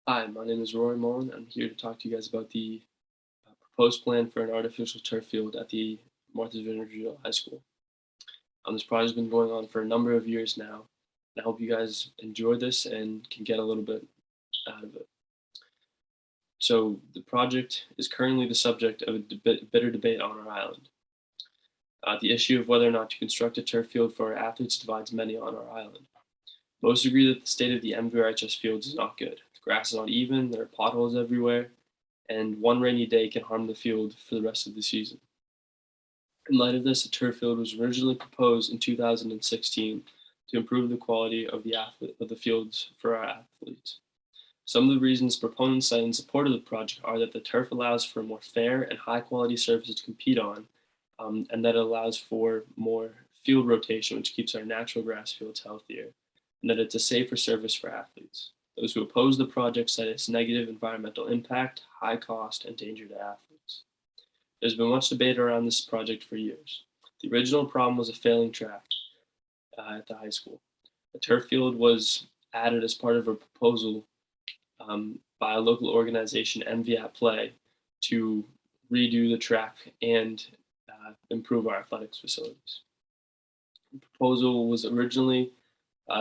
Hi, my name is Rory Mullen. I'm here to talk to you guys about the proposed plan for an artificial turf field at the Martha's Vineyard Regional High School. This project's been going on for a number of years now, and I hope you guys enjoy this and can get a little bit out of it. So, the project is currently the subject of a bitter debate on our island. The issue of whether or not to construct a turf field for our athletes divides many on our island. Most agree that the state of the MVRHS fields is not good. The grass is uneven, there are potholes everywhere, and one rainy day can harm the field for the rest of the season. In light of this, a turf field was originally proposed in 2016 to improve the quality of the fields for our athletes. Some of the reasons proponents cite in support of the project are that the turf allows for more fair and high quality surfaces to compete on, and that it allows for more field rotation, which keeps our natural grass fields healthier, and that it's a safer surface for athletes. Those who oppose the project cite its negative environmental impact, high cost, and danger to athletes. There's been much debate around this project for years. The original problem was a failing track at the high school. A turf field was added as part of a proposal by a local organization, MVRHS, to redo the track and improve our athletics facilities. The proposal was originally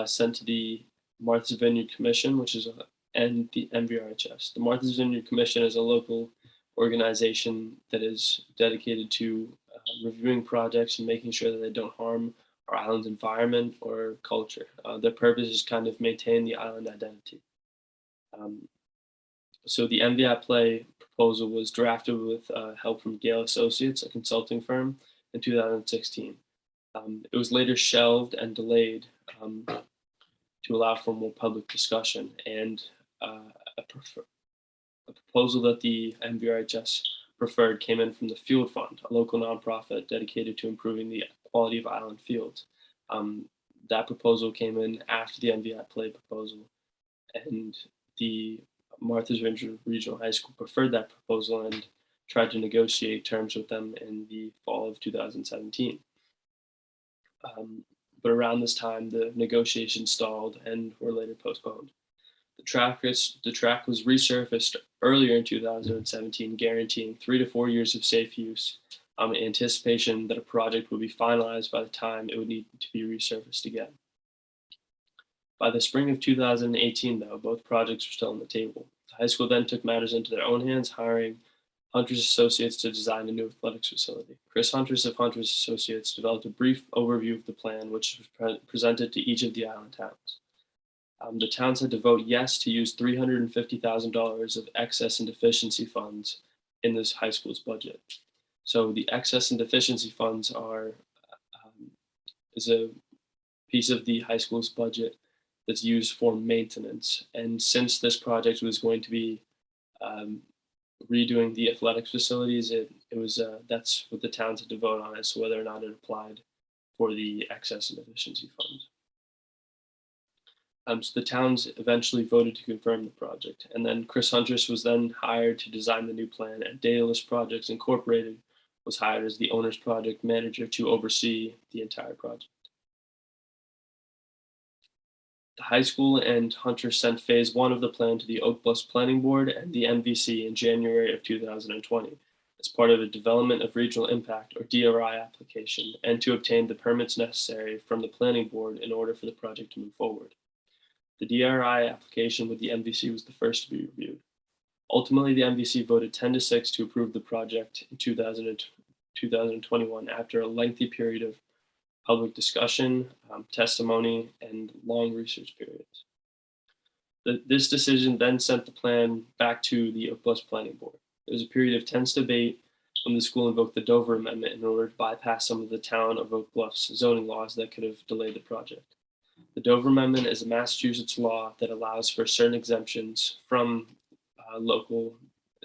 sent to the Martha's Vineyard Commission, and the MVRHS. The Martha's Vineyard Commission is a local organization that is dedicated to reviewing projects and making sure that they don't harm our island's environment or culture. Their purpose is kind of maintain the island identity. Um, so the MVI Play proposal was drafted with help from Gale Associates, a consulting firm, in 2016. It was later shelved and delayed to allow for more public discussion, and a, prefer- a proposal that the MVRHS preferred came in from the Field Fund, a local nonprofit dedicated to improving the quality of island fields. Um, that proposal came in after the MVI Play proposal, and the Martha's Vineyard Regional High School preferred that proposal and tried to negotiate terms with them in the fall of 2017. Um, but around this time, the negotiations stalled and were later postponed. The track was resurfaced earlier in 2017, guaranteeing 3 to 4 years of safe use, in anticipation that a project would be finalized by the time it would need to be resurfaced again. By the spring of 2018, though, both projects were still on the table. The high school then took matters into their own hands, hiring Hunter's Associates to design a new athletics facility. Chris Huntress of Hunter's Associates developed a brief overview of the plan, which was presented to each of the island towns. The towns had to vote yes to use $350,000 of excess and deficiency funds in this high school's budget. So the excess and deficiency funds is a piece of the high school's budget that's used for maintenance. And since this project was going to be um, redoing the athletics facilities, it was that's what the towns had to vote on as to whether or not it applied for the excess and deficiency funds. So the towns eventually voted to confirm the project, and then Chris Huntress was then hired to design the new plan, and Daedalus Projects Incorporated was hired as the owner's project manager to oversee the entire project. The high school and Huntress sent phase one of the plan to the Oak Bluffs Planning Board and the MVC in January of 2020 as part of a Development of Regional Impact or DRI application and to obtain the permits necessary from the Planning Board in order for the project to move forward. The DRI application with the MVC was the first to be reviewed. Ultimately, the MVC voted 10-6 to approve the project in 2021 after a lengthy period of public discussion, testimony, and long research periods. This decision then sent the plan back to the Oak Bluffs Planning Board. There was a period of tense debate when the school invoked the Dover Amendment in order to bypass some of the town of Oak Bluffs zoning laws that could have delayed the project. The Dover Amendment is a Massachusetts law that allows for certain exemptions from local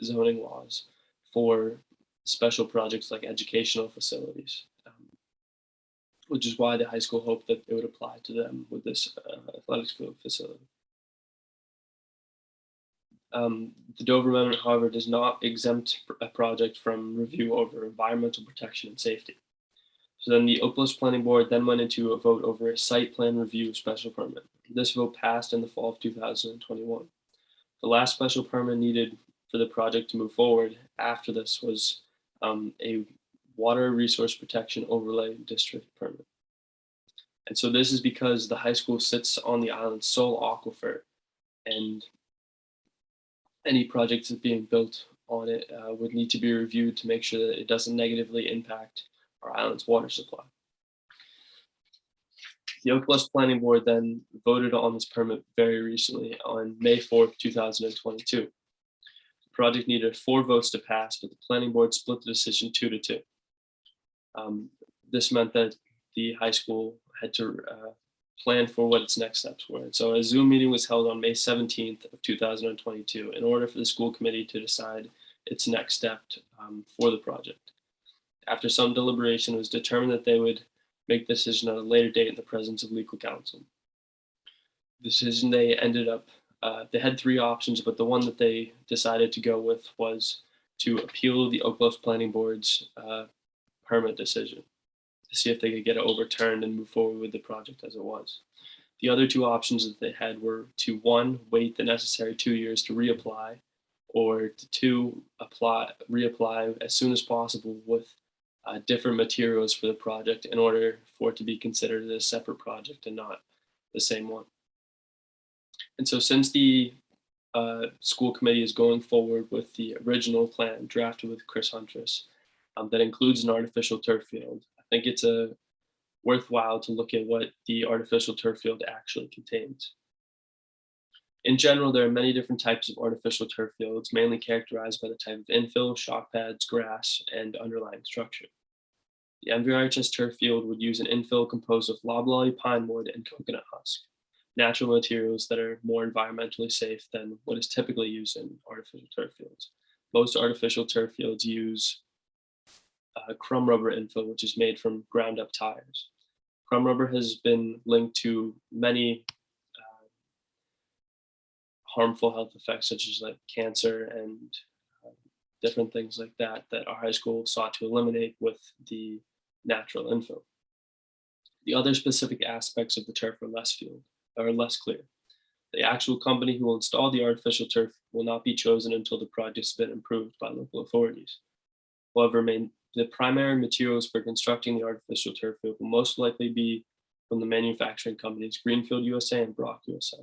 zoning laws for special projects like educational facilities, which is why the high school hoped that it would apply to them with this athletics field facility. The Dover Amendment, however, does not exempt a project from review over environmental protection and safety. So then the Oak Bluffs Planning Board then went into a vote over a site plan review special permit. This vote passed in the fall of 2021. The last special permit needed for the project to move forward after this was a water resource protection overlay district permit. And so this is because the high school sits on the island's sole aquifer, and any project that's being built on it would need to be reviewed to make sure that it doesn't negatively impact our island's water supply. The Oak Bluffs Planning Board then voted on this permit very recently on May 4th, 2022. The project needed 4 votes to pass, but the planning board split the decision 2-2. This meant that the high school had to plan for what its next steps were. And so a Zoom meeting was held on May 17th of 2022 in order for the school committee to decide its next step for the project. After some deliberation, it was determined that they would make the decision at a later date in the presence of legal counsel. The decision they ended up, they had 3 options, but the one that they decided to go with was to appeal the Oak Bluffs Planning Board's permit decision to see if they could get it overturned and move forward with the project as it was. The other 2 options that they had were to 1, wait the necessary 2 years to reapply, or to 2, reapply as soon as possible with different materials for the project in order for it to be considered a separate project and not the same one. And so since the school committee is going forward with the original plan drafted with Chris Huntress that includes an artificial turf field, I think it's worthwhile to look at what the artificial turf field actually contains. In general, there are many different types of artificial turf fields, mainly characterized by the type of infill, shock pads, grass, and underlying structure. The MVRHS turf field would use an infill composed of loblolly pine wood and coconut husk, natural materials that are more environmentally safe than what is typically used in artificial turf fields. Most artificial turf fields use crumb rubber infill, which is made from ground up tires. Crumb rubber has been linked to many harmful health effects, such as like cancer and different things like that, that our high school sought to eliminate with the natural infill. The other specific aspects of the turf are less clear. The actual company who will install the artificial turf will not be chosen until the project's been approved by local authorities. However, the primary materials for constructing the artificial turf field will most likely be from the manufacturing companies Greenfield USA and Brock USA.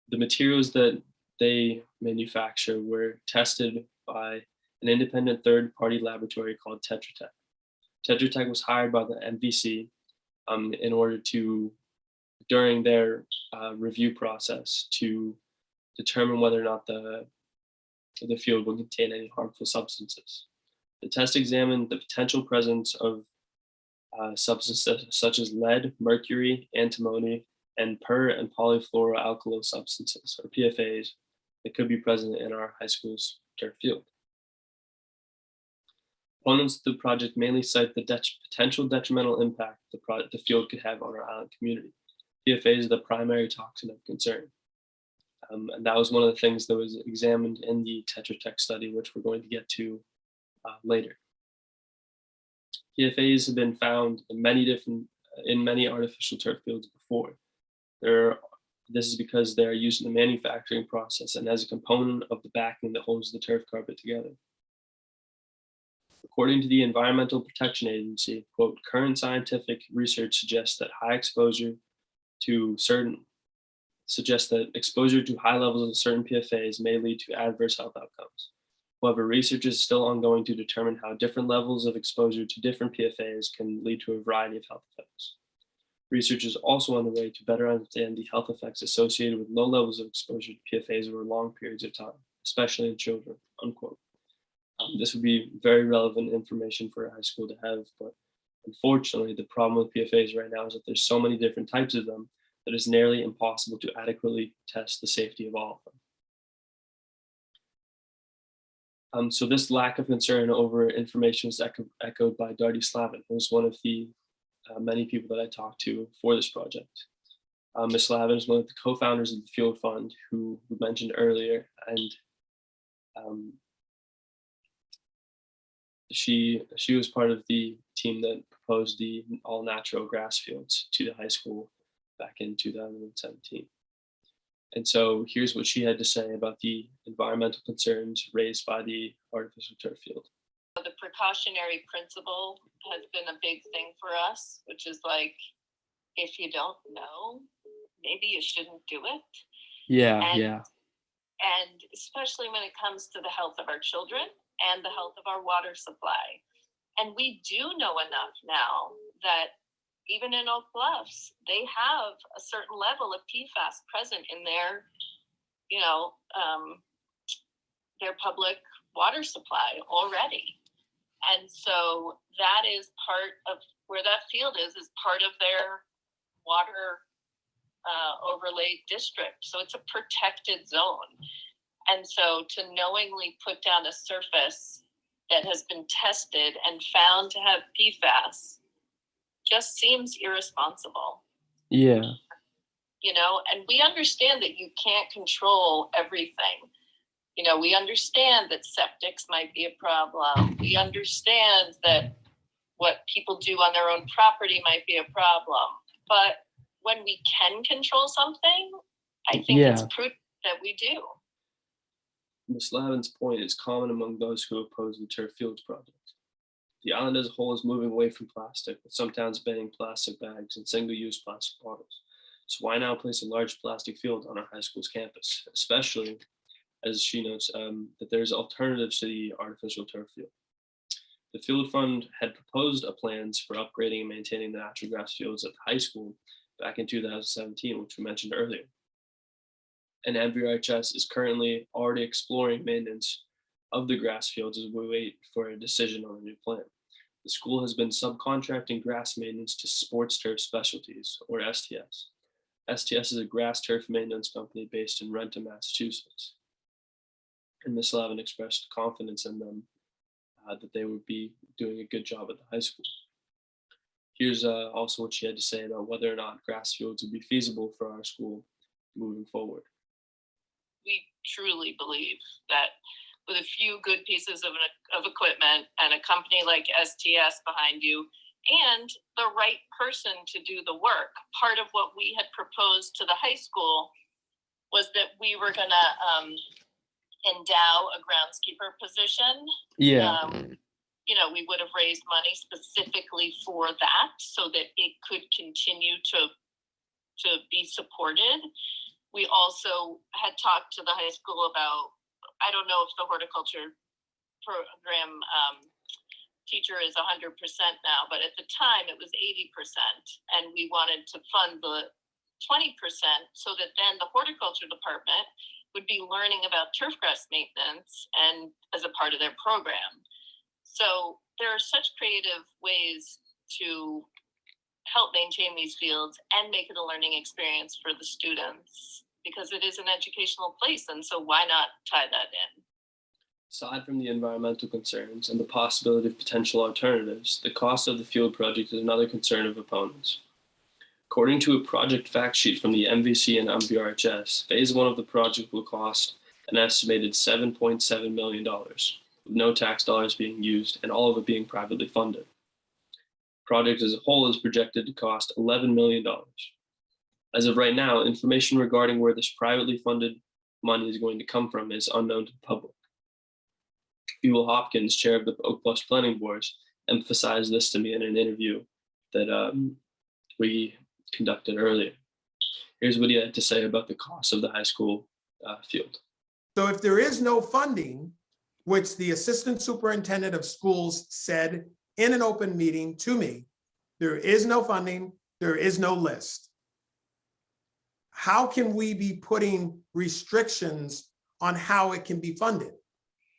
The materials that they manufacture were tested by an independent third-party laboratory called Tetra Tech. Tetra Tech was hired by the MVC in order to, during their review process, to determine whether or not the field would contain any harmful substances. The test examined the potential presence of substances such as lead, mercury, antimony, and per and polyfluoroalkyl substances, or PFAs, that could be present in our high school's turf field. Opponents of the project mainly cite the potential detrimental impact the field could have on our island community. PFAs is the primary toxin of concern. And that was one of the things that was examined in the Tetra Tech study, which we're going to get to later. PFAs have been found in many artificial turf fields before. This is because they are used in the manufacturing process and as a component of the backing that holds the turf carpet together. According to the Environmental Protection Agency, quote, current scientific research suggests that exposure to high levels of certain PFAs may lead to adverse health outcomes. However, research is still ongoing to determine how different levels of exposure to different PFAs can lead to a variety of health effects. Research is also underway to better understand the health effects associated with low levels of exposure to PFAs over long periods of time, especially in children, unquote. This would be very relevant information for a high school to have, but unfortunately, the problem with PFAs right now is that there's so many different types of them that it's nearly impossible to adequately test the safety of all of them. So this lack of concern over information was echoed by Darty Slavin, who was one of the many people that I talked to for this project. Ms. Slavin is one of the co-founders of the Field Fund, who we mentioned earlier, and she was part of the team that proposed the all-natural grass fields to the high school back in 2017. And so here's what she had to say about the environmental concerns raised by the artificial turf field. The precautionary principle has been a big thing for us, which is like, if you don't know, maybe you shouldn't do it. Yeah, And, yeah. and especially when it comes to the health of our children and the health of our water supply. And we do know enough now that even in Oak Bluffs, they have a certain level of PFAS present in their, their public water supply already. And so that is part of where that field is part of their water overlay district. So it's a protected zone. And so to knowingly put down a surface that has been tested and found to have PFAS just seems irresponsible. Yeah. And we understand that you can't control everything. We understand that septics might be a problem. We understand that what people do on their own property might be a problem. But when we can control something, I think it's prudent that we do. Ms. Lavin's point is common among those who oppose the turf fields project. The island as a whole is moving away from plastic, with some towns banning plastic bags and single-use plastic bottles. So why now place a large plastic field on our high school's campus, especially, as she notes, that there's alternatives to the artificial turf field. The Field Fund had proposed plans for upgrading and maintaining the natural grass fields at the high school back in 2017, which we mentioned earlier. And MVRHS is currently already exploring maintenance of the grass fields as we wait for a decision on a new plan. The school has been subcontracting grass maintenance to Sports Turf Specialties, or STS. STS is a grass turf maintenance company based in Renton, Massachusetts. And Ms. Lavin expressed confidence in them that they would be doing a good job at the high school. Here's also what she had to say about whether or not grass fields would be feasible for our school moving forward. We truly believe that with a few good pieces of equipment and a company like STS behind you and the right person to do the work, part of what we had proposed to the high school was that we were going to endow a groundskeeper position. Yeah. We would have raised money specifically for that so that it could continue to be supported. We also had talked to the high school about, I don't know if the horticulture program teacher is 100% now, but at the time it was 80%. And we wanted to fund the 20% so that then the horticulture department would be learning about turfgrass maintenance and as a part of their program. So there are such creative ways to help maintain these fields and make it a learning experience for the students because it is an educational place. And so why not tie that in? Aside from the environmental concerns and the possibility of potential alternatives, the cost of the field project is another concern of opponents. According to a project fact sheet from the MVC and MVRHS, phase 1 of the project will cost an estimated $7.7 million, with no tax dollars being used and all of it being privately funded. The project as a whole is projected to cost $11 million. As of right now, information regarding where this privately funded money is going to come from is unknown to the public. Ewell Hopkins, chair of the Oak Bluffs Planning Board, emphasized this to me in an interview that we conducted earlier. Here's what he had to say about the cost of the high school field. So if there is no funding, which the assistant superintendent of schools said in an open meeting to me, there is no funding, there is no list. How can we be putting restrictions on how it can be funded?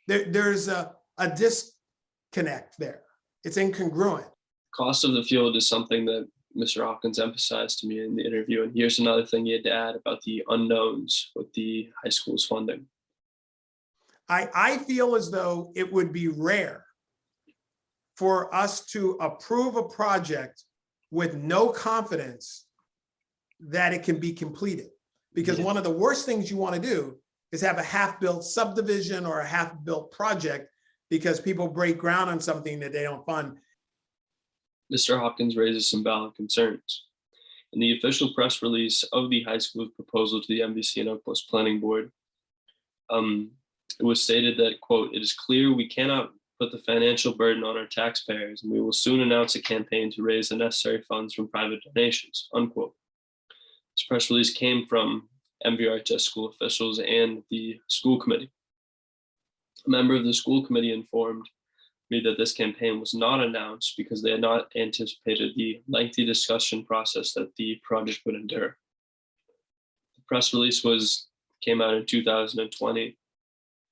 There's a disconnect there. It's incongruent. Cost of the field is something that Mr. Hopkins emphasized to me in the interview. And here's another thing he had to add about the unknowns with the high school's funding. I feel as though it would be rare for us to approve a project with no confidence that it can be completed. Because one of the worst things you want to do is have a half-built subdivision or a half-built project because people break ground on something that they don't fund. Mr. Hopkins raises some valid concerns. In the official press release of the high school's proposal to the MVC and Oak Post Planning Board, it was stated that, quote, "It is clear we cannot put the financial burden on our taxpayers, and we will soon announce a campaign to raise the necessary funds from private donations," unquote. This press release came from MVRHS school officials and the school committee. A member of the school committee informed me that this campaign was not announced because they had not anticipated the lengthy discussion process that the project would endure. The press release came out in 2020,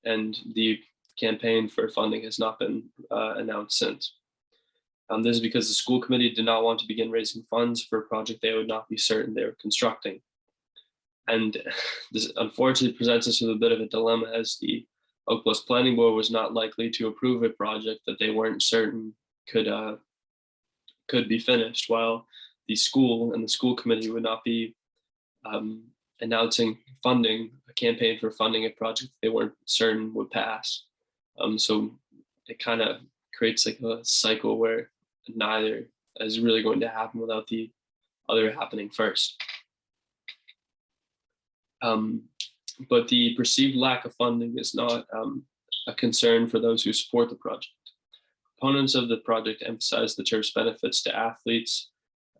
and the campaign for funding has not been announced since. This is because the school committee did not want to begin raising funds for a project they would not be certain they were constructing. And this unfortunately presents us with a bit of a dilemma, as the Oak Bluffs Planning Board was not likely to approve a project that they weren't certain could be finished, while the school and the school committee would not be announcing a campaign for funding a project they weren't certain would pass. So it kind of creates like a cycle where neither is really going to happen without the other happening first. But the perceived lack of funding is not a concern for those who support the project. Proponents of the project emphasize the turf's benefits to athletes,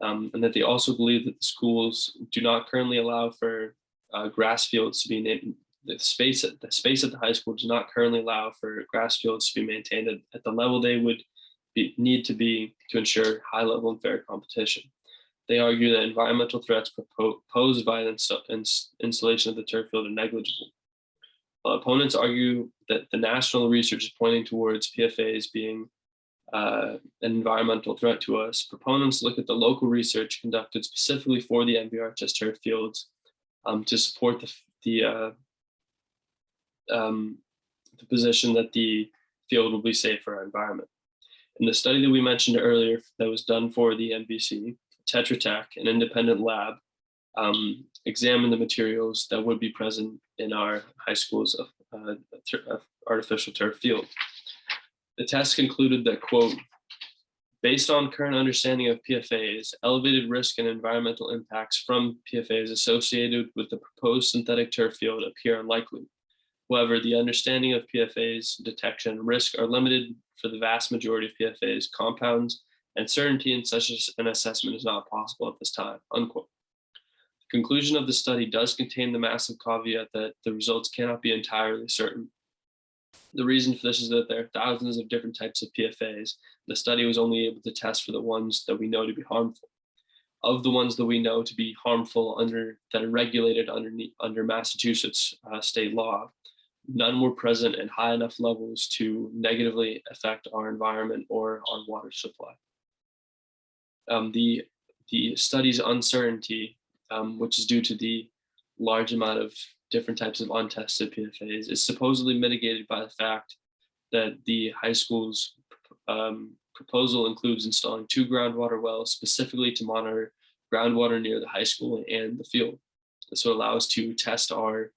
and that they also believe that the schools do not currently allow for grass fields to be named. The space at the high school does not currently allow for grass fields to be maintained at the level they would need to be to ensure high level and fair competition. They argue that environmental threats posed by the installation of the turf field are negligible. While opponents argue that the national research is pointing towards PFAs being an environmental threat to us, proponents look at the local research conducted specifically for the MVRHS turf fields to support the position that the field will be safe for our environment. In the study that we mentioned earlier that was done for the MVC, Tetra Tech, an independent lab, examined the materials that would be present in our high school's artificial turf field. The test concluded that, quote, "Based on current understanding of PFAs, elevated risk and environmental impacts from PFAs associated with the proposed synthetic turf field appear unlikely. However, the understanding of PFAs detection and risk are limited for the vast majority of PFAs compounds, and certainty in such an assessment is not possible at this time," unquote. The conclusion of the study does contain the massive caveat that the results cannot be entirely certain. The reason for this is that there are thousands of different types of PFAs. The study was only able to test for the ones that we know to be harmful. Of the ones that we know to be harmful that are regulated under Massachusetts state law, none were present at high enough levels to negatively affect our environment or our water supply. The study's uncertainty, which is due to the large amount of different types of untested PFAs, is supposedly mitigated by the fact that the high school's proposal includes installing 2 groundwater wells specifically to monitor groundwater near the high school and the field. This will allow us to test our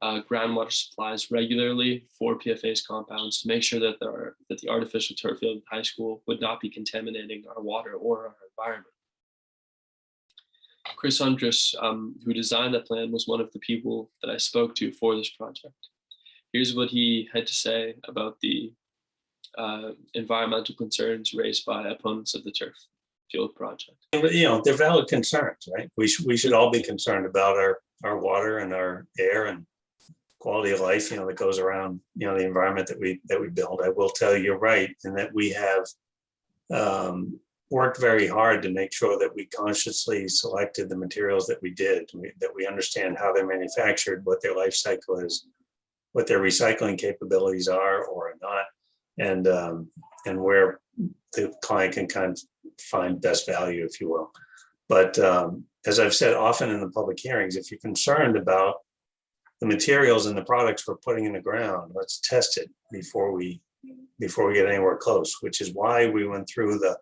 groundwater supplies regularly for PFAS compounds to make sure that the artificial turf field at the high school would not be contaminating our water or our environment. Chris Hundress, who designed that plan, was one of the people that I spoke to for this project. Here's what he had to say about the environmental concerns raised by opponents of the turf field project. They're valid concerns, right? We should all be concerned about our water and our air and quality of life, that goes around, the environment that we build. I will tell you, you're right, in that we have worked very hard to make sure that we consciously selected the materials that we did, that we understand how they're manufactured, what their life cycle is, what their recycling capabilities are or are not, and where the client can kind of find best value, if you will. But as I've said often in the public hearings, if you're concerned about the materials and the products we're putting in the ground, let's test it before we get anywhere close, which is why we went through the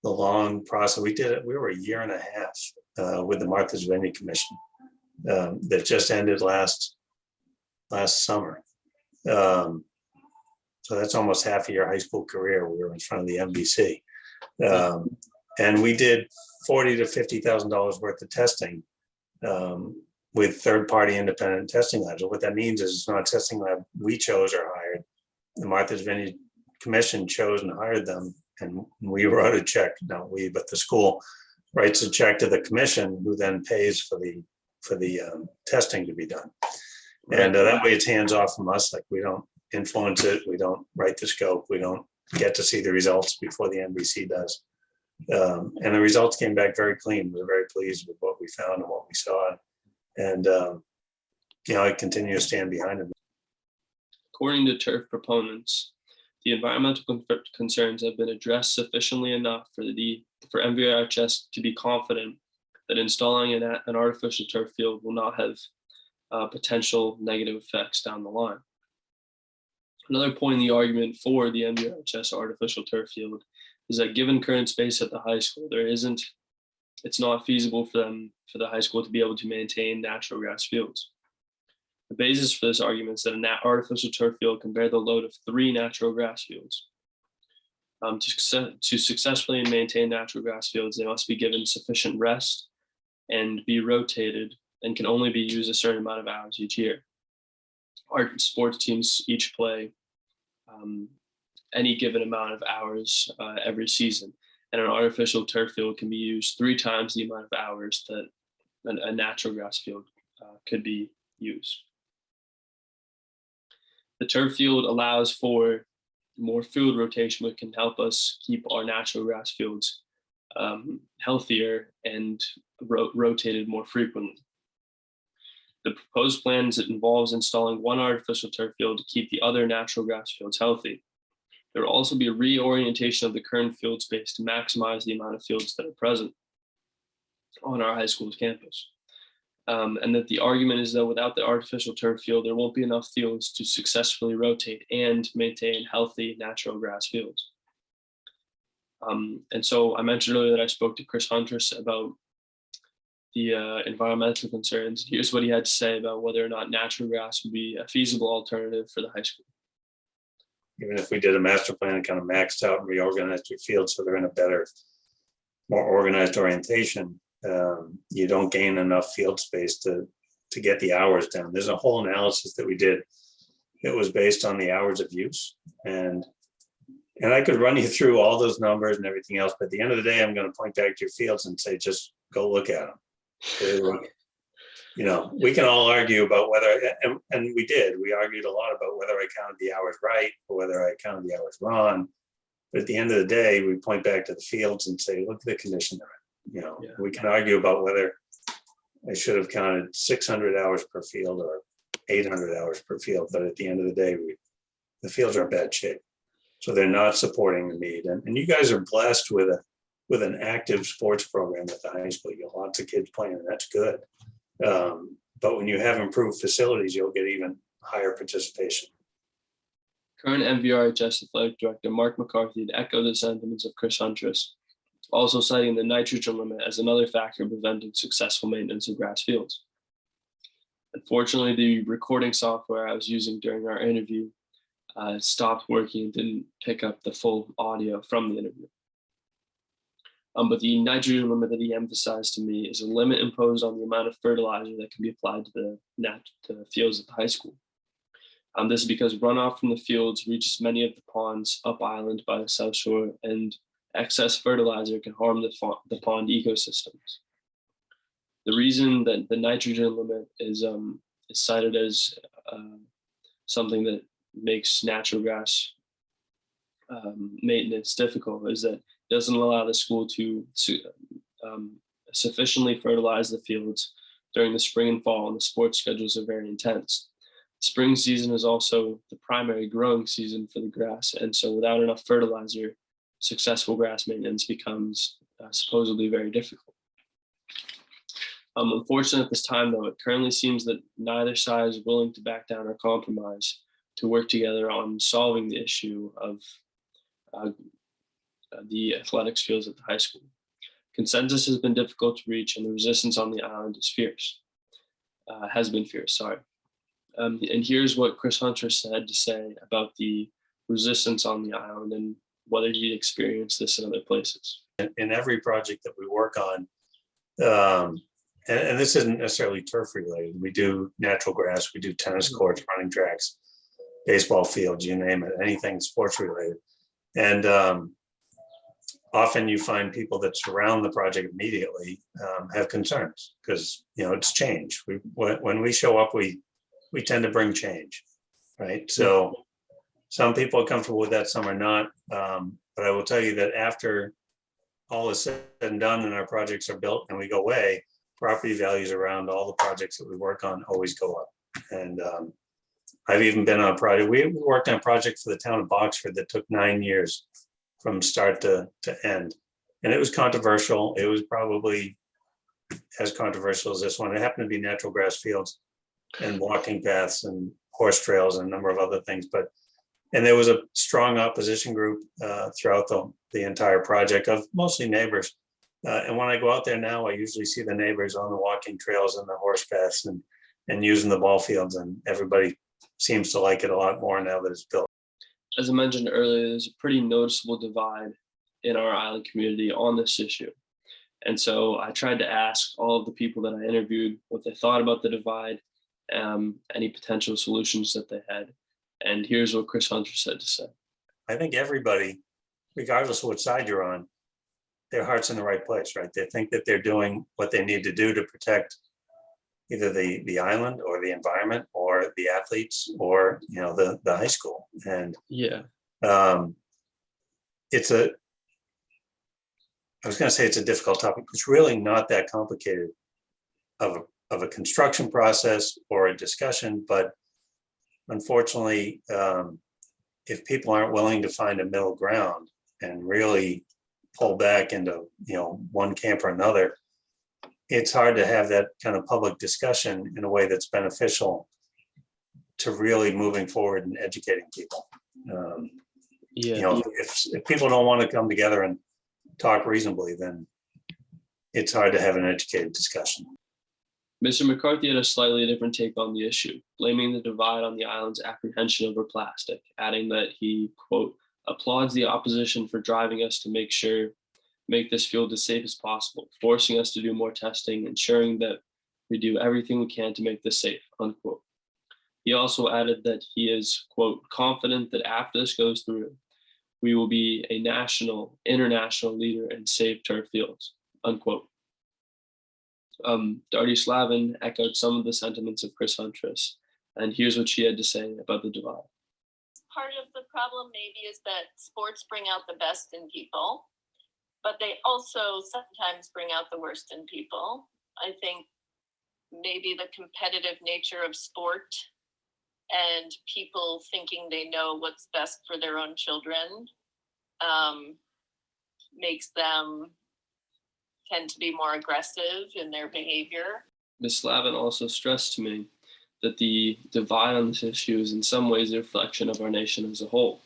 long process. We were a year and a half with the Martha's Vineyard Commission that just ended last summer. So that's almost half of your high school career. We were in front of the MVC. And we did $40,000 to $50,000 worth of testing with third-party independent testing labs. What that means is it's not a testing lab we chose or hired. The Martha's Vineyard Commission chose and hired them, and we wrote a check. Not we, but the school writes a check to the commission, who then pays for the testing to be done. And that way, it's hands off from us. Like, we don't influence it. We don't write the scope. We don't get to see the results before the NBC does. And the results came back very clean. We were very pleased with what we found and what we saw. And, I continue to stand behind them. According to turf proponents, the environmental concerns have been addressed sufficiently enough for MVRHS to be confident that installing an artificial turf field will not have potential negative effects down the line. Another point in the argument for the MVRHS artificial turf field is that given current space at the high school, it's not feasible for the high school to be able to maintain natural grass fields. The basis for this argument is that an artificial turf field can bear the load of 3 natural grass fields. To successfully maintain natural grass fields, they must be given sufficient rest and be rotated, and can only be used a certain amount of hours each year. Our sports teams each play any given amount of hours every season, and an artificial turf field can be used 3 times the amount of hours that a natural grass field could be used. The turf field allows for more field rotation, which can help us keep our natural grass fields healthier and rotated more frequently. The proposed plan involves installing 1 artificial turf field to keep the other natural grass fields healthy. There will also be a reorientation of the current field space to maximize the amount of fields that are present on our high school's campus. And that the argument is that without the artificial turf field, there won't be enough fields to successfully rotate and maintain healthy natural grass fields. And so I mentioned earlier that I spoke to Chris Huntress about the environmental concerns. Here's what he had to say about whether or not natural grass would be a feasible alternative for the high school. Even if we did a master plan and kind of maxed out and reorganized your field so they're in a better, more organized orientation, you don't gain enough field space to get the hours down. There's a whole analysis that we did. It was based on the hours of use, and I could run you through all those numbers and everything else, but at the end of the day, I'm going to point back to your fields and say, just go look at them. We can all argue about whether, and we did, we argued a lot about whether I counted the hours right or whether I counted the hours wrong. But at the end of the day, we point back to the fields and say, look at the condition they're in. We can argue about whether I should have counted 600 hours per field or 800 hours per field. But at the end of the day, the fields are in bad shape. So they're not supporting the need. And you guys are blessed with an active sports program at the high school. You have lots of kids playing, and that's good. But when you have improved facilities, you'll get even higher participation. Current MVRHS Athletic Director Mark McCarthy echoed the sentiments of Chris Huntress, also citing the nitrogen limit as another factor preventing successful maintenance of grass fields. Unfortunately, the recording software I was using during our interview stopped working and didn't pick up the full audio from the interview. But the nitrogen limit that he emphasized to me is a limit imposed on the amount of fertilizer that can be applied to the fields at the high school. This is because runoff from the fields reaches many of the ponds up island by the South Shore, and excess fertilizer can harm the pond ecosystems. The reason that the nitrogen limit is cited as something that makes natural grass maintenance difficult is that it doesn't allow the school to sufficiently fertilize the fields during the spring and fall, and the sports schedules are very intense. Spring season is also the primary growing season for the grass, and so without enough fertilizer, successful grass maintenance becomes supposedly very difficult. Unfortunately, at this time, though, it currently seems that neither side is willing to back down or compromise to work together on solving the issue of the athletics fields at the high school. Consensus has been difficult to reach, and the resistance on the island is fierce. Has been fierce, sorry. And here's what Chris Huntress had to say about the resistance on the island and whether he experienced this in other places. in every project that we work on, and this isn't necessarily turf related. We do natural grass, we do tennis courts, running tracks, baseball fields, you name it, anything sports related. And often you find people that surround the project immediately have concerns because, you know, it's change. When we show up, we tend to bring change, right? So some people are comfortable with that, some are not. But I will tell you that after all is said and done and our projects are built and we go away, property values around all the projects that we work on always go up. And I've even been on a project, we worked on a project for the town of Boxford that took 9 years from start to end. And it was controversial. It was probably as controversial as this one. It happened to be natural grass fields and walking paths and horse trails and a number of other things. And there was a strong opposition group throughout the entire project of mostly neighbors. And when I go out there now, I usually see the neighbors on the walking trails and the horse paths and using the ball fields, and everybody seems to like it a lot more now that it's built. As I mentioned earlier, there's a pretty noticeable divide in our island community on this issue. And so I tried to ask all of the people that I interviewed what they thought about the divide, any potential solutions that they had. And here's what Chris Hunter said to say. I think everybody, regardless of what side you're on, their heart's in the right place, right? They think that they're doing what they need to do to protect either the island or the environment or the athletes or, you know, the high school. And yeah, it's I was going to say it's a difficult topic. It's really not that complicated of a construction process or a discussion, but unfortunately, if people aren't willing to find a middle ground and really pull back into, you know, one camp or another, it's hard to have that kind of public discussion in a way that's beneficial to really moving forward and educating people. You know, if people don't want to come together and talk reasonably, then it's hard to have an educated discussion. Mr. McCarthy had a slightly different take on the issue, blaming the divide on the island's apprehension over plastic, adding that he, quote, applauds the opposition for driving us to make this field as safe as possible, forcing us to do more testing, ensuring that we do everything we can to make this safe, unquote. He also added that he is, quote, confident that after this goes through, we will be a national, international leader in safe turf fields, unquote. Darty Slavin echoed some of the sentiments of Chris Huntress, and here's what she had to say about the divide. Part of the problem maybe is that sports bring out the best in people, but they also sometimes bring out the worst in people. I think maybe the competitive nature of sport and people thinking they know what's best for their own children makes them tend to be more aggressive in their behavior. Ms. Slavin also stressed to me that the divide on this issue is in some ways a reflection of our nation as a whole.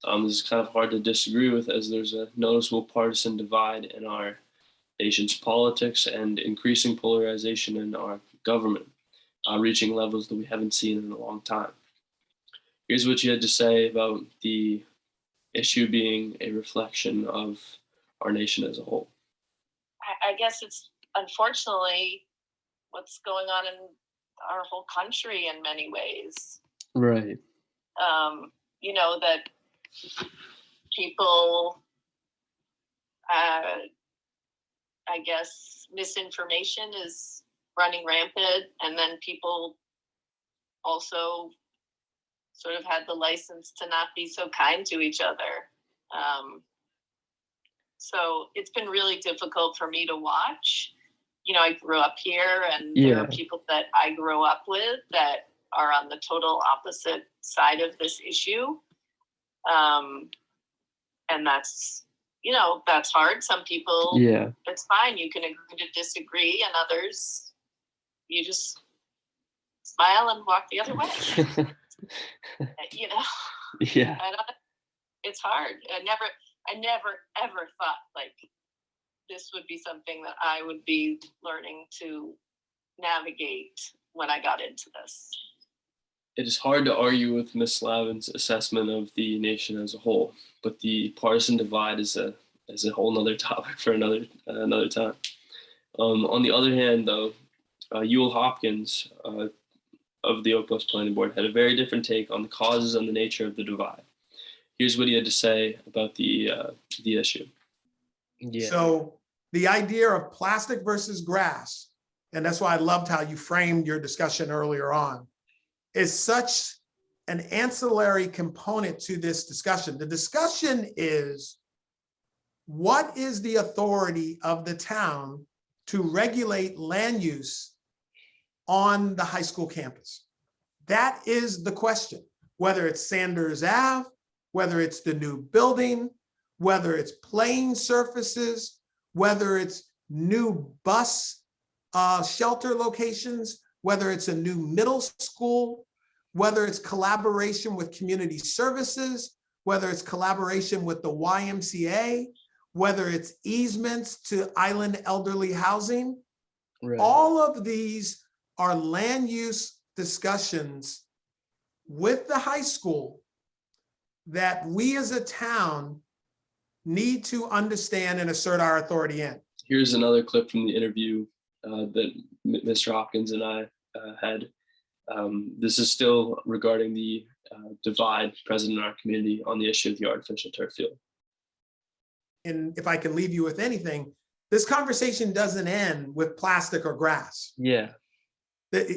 This is kind of hard to disagree with, as there's a noticeable partisan divide in our nation's politics and increasing polarization in our government, reaching levels that we haven't seen in a long time. Here's what you had to say about the issue being a reflection of our nation as a whole. I guess it's unfortunately what's going on in our whole country in many ways. Right. You know, that people, I guess misinformation is running rampant, and then people also sort of had the license to not be so kind to each other. So it's been really difficult for me to watch. You know, I grew up here, and there are people that I grew up with that are on the total opposite side of this issue. And that's, you know, that's hard. Some people, it's fine. You can agree to disagree, and others, you just smile and walk the other way. You know? Yeah. It's hard. I never ever thought like this would be something that I would be learning to navigate when I got into this. It is hard to argue with Ms. Slavin's assessment of the nation as a whole, but the partisan divide is a is a whole nother topic for another time. On the other hand, though, Ewell Hopkins of the Oak Bluffs Planning Board had a very different take on the causes and the nature of the divide. Here's what he had to say about the issue. Yeah. So the idea of plastic versus grass, and that's why I loved how you framed your discussion earlier on, is such an ancillary component to this discussion. The discussion is, what is the authority of the town to regulate land use on the high school campus? That is the question. Whether it's Sanders Ave, whether it's the new building, whether it's playing surfaces, whether it's new bus shelter locations, whether it's a new middle school, whether it's collaboration with community services, whether it's collaboration with the YMCA, whether it's easements to island elderly housing. Right. All of these are land use discussions with the high school that we as a town need to understand and assert our authority in. Here's another clip from the interview that Mr. Hopkins and I had. This is still regarding the divide present in our community on the issue of the artificial turf field. And if I can leave you with anything, this conversation doesn't end with plastic or grass. Yeah.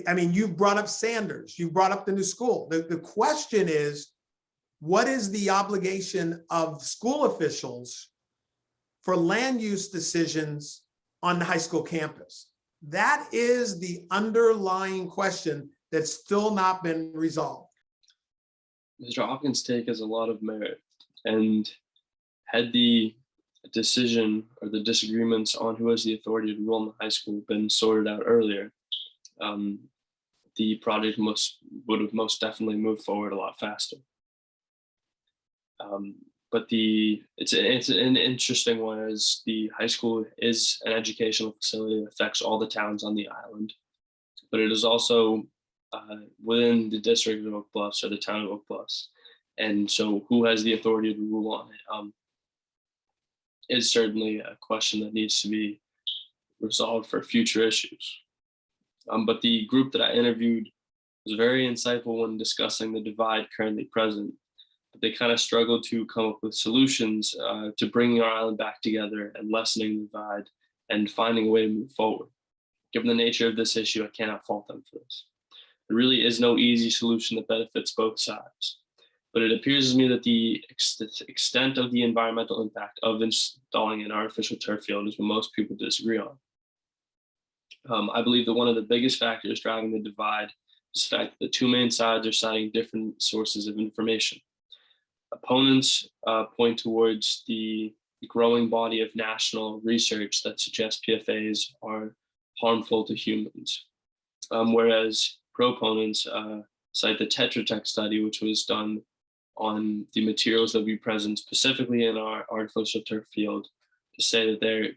I mean, you brought up Sanders, you brought up the new school. The question is, what is the obligation of school officials for land use decisions on the high school campus? That is the underlying question that's still not been resolved. Mr. Hopkins' take has a lot of merit, and had the decision or the disagreements on who has the authority to rule in the high school been sorted out earlier, the project would have most definitely moved forward a lot faster. But it's an interesting one, as the high school is an educational facility that affects all the towns on the island, but it is also within the district of Oak Bluffs, or the town of Oak Bluffs. And so who has the authority to rule on it is certainly a question that needs to be resolved for future issues. But the group that I interviewed was very insightful when discussing the divide currently present. But they kind of struggled to come up with solutions to bringing our island back together and lessening the divide and finding a way to move forward. Given the nature of this issue, I cannot fault them for this. There really is no easy solution that benefits both sides. But it appears to me that the extent of the environmental impact of installing an artificial turf field is what most people disagree on. I believe that one of the biggest factors driving the divide is the fact that the two main sides are citing different sources of information. Opponents point towards the growing body of national research that suggests PFAs are harmful to humans, whereas proponents cite the Tetra Tech study, which was done on the materials that we present specifically in our artificial turf field, to say that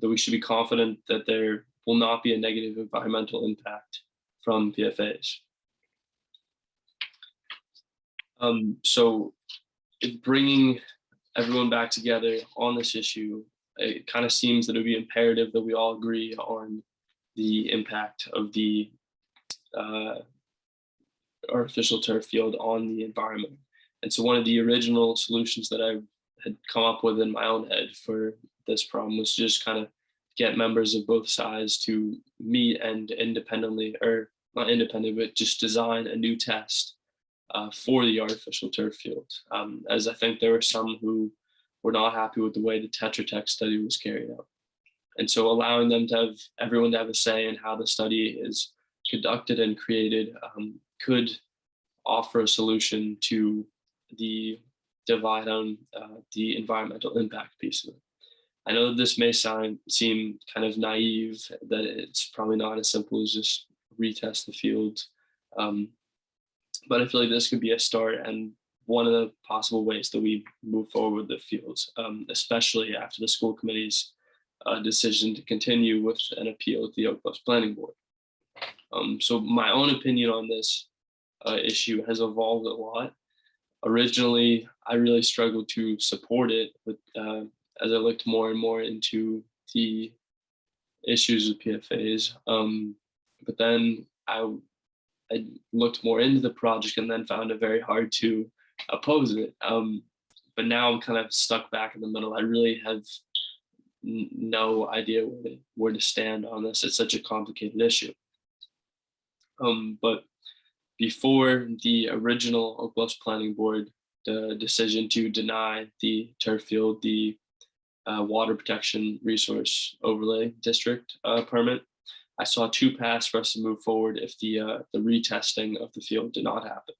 we should be confident that there will not be a negative environmental impact from PFAs. So bringing everyone back together on this issue, it kind of seems that it would be imperative that we all agree on the impact of the artificial turf field on the environment. And so one of the original solutions that I had come up with in my own head for this problem was just kind of get members of both sides to meet and independently, or not independent, but just design a new test for the artificial turf field. As I think there were some who were not happy with the way the Tetra Tech study was carried out. And so allowing them to have, everyone to have a say in how the study is conducted and created could offer a solution to the divide on the environmental impact piece of it. I know that this may seem kind of naive, that it's probably not as simple as just retest the field. But I feel like this could be a start and one of the possible ways that we move forward with the fields, especially after the school committee's decision to continue with an appeal at the Oak Bluffs Planning Board. So my own opinion on this issue has evolved a lot. Originally, I really struggled to support it, but as I looked more and more into the issues with PFAs. But then I looked more into the project and then found it very hard to oppose it. But now I'm kind of stuck back in the middle. I really have no idea where to stand on this. It's such a complicated issue. But before the original Oak Bluffs Planning Board, the decision to deny the turf field, the water protection resource overlay district permit, I saw two paths for us to move forward if the retesting of the field did not happen.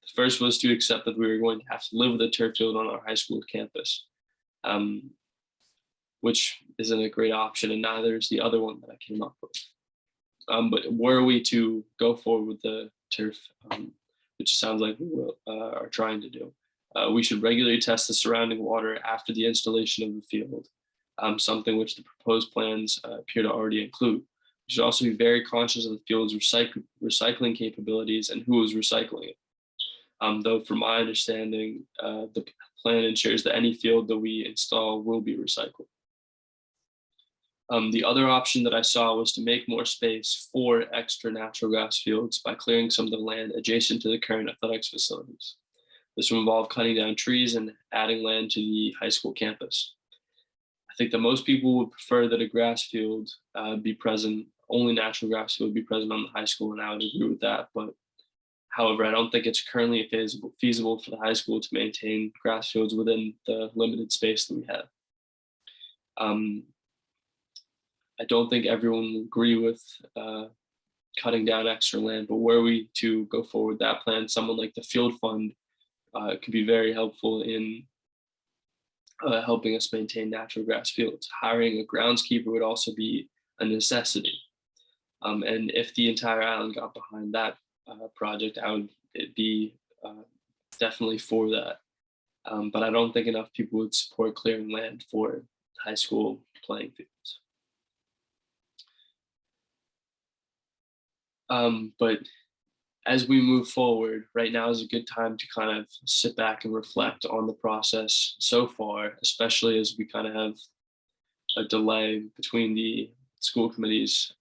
The first was to accept that we were going to have to live with a turf field on our high school campus, which isn't a great option, and neither is the other one that I came up with. But were we to go forward with the turf, which sounds like we are trying to do, we should regularly test the surrounding water after the installation of the field, something which the proposed plans appear to already include. We should also be very conscious of the field's recycling capabilities and who is recycling it. Though from my understanding, the plan ensures that any field that we install will be recycled. The other option that I saw was to make more space for extra natural grass fields by clearing some of the land adjacent to the current athletics facilities. This will involve cutting down trees and adding land to the high school campus. I think that most people would prefer that a grass field be present, only natural grass field be present on the high school, and I would agree with that. But however, I don't think it's currently feasible for the high school to maintain grass fields within the limited space that we have. I don't think everyone will agree with cutting down extra land, but were we to go forward with that plan, someone like the field fund could be very helpful in helping us maintain natural grass fields. Hiring a groundskeeper would also be a necessity. And if the entire island got behind that project, I would be definitely for that. But I don't think enough people would support clearing land for high school playing fields. But as we move forward, right now is a good time to kind of sit back and reflect on the process so far, especially as we kind of have a delay between the school committee's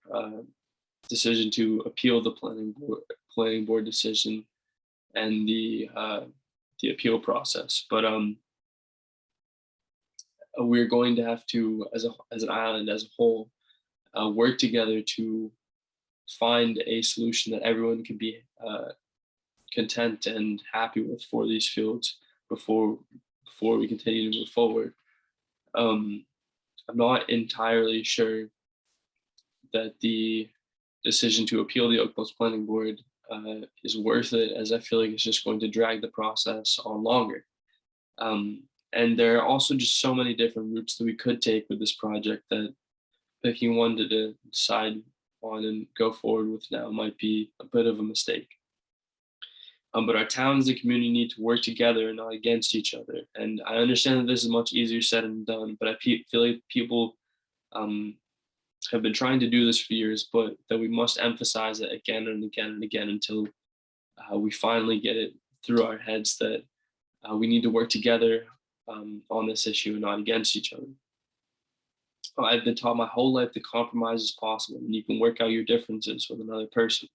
decision to appeal the planning board decision and the appeal process. But we're going to have to, as an island as a whole, work together to find a solution that everyone can be content and happy with for these fields before we continue to move forward. I'm not entirely sure that the decision to appeal the Oak Bluffs Planning Board is worth it, as I feel like it's just going to drag the process on longer. And there are also just so many different routes that we could take with this project that picking one to decide on and go forward with now might be a bit of a mistake. But our towns and community need to work together and not against each other. And I understand that this is much easier said than done, but I feel like people have been trying to do this for years, but that we must emphasize it again and again and again until we finally get it through our heads that we need to work together on this issue and not against each other. I've been taught my whole life that compromise is possible and you can work out your differences with another person.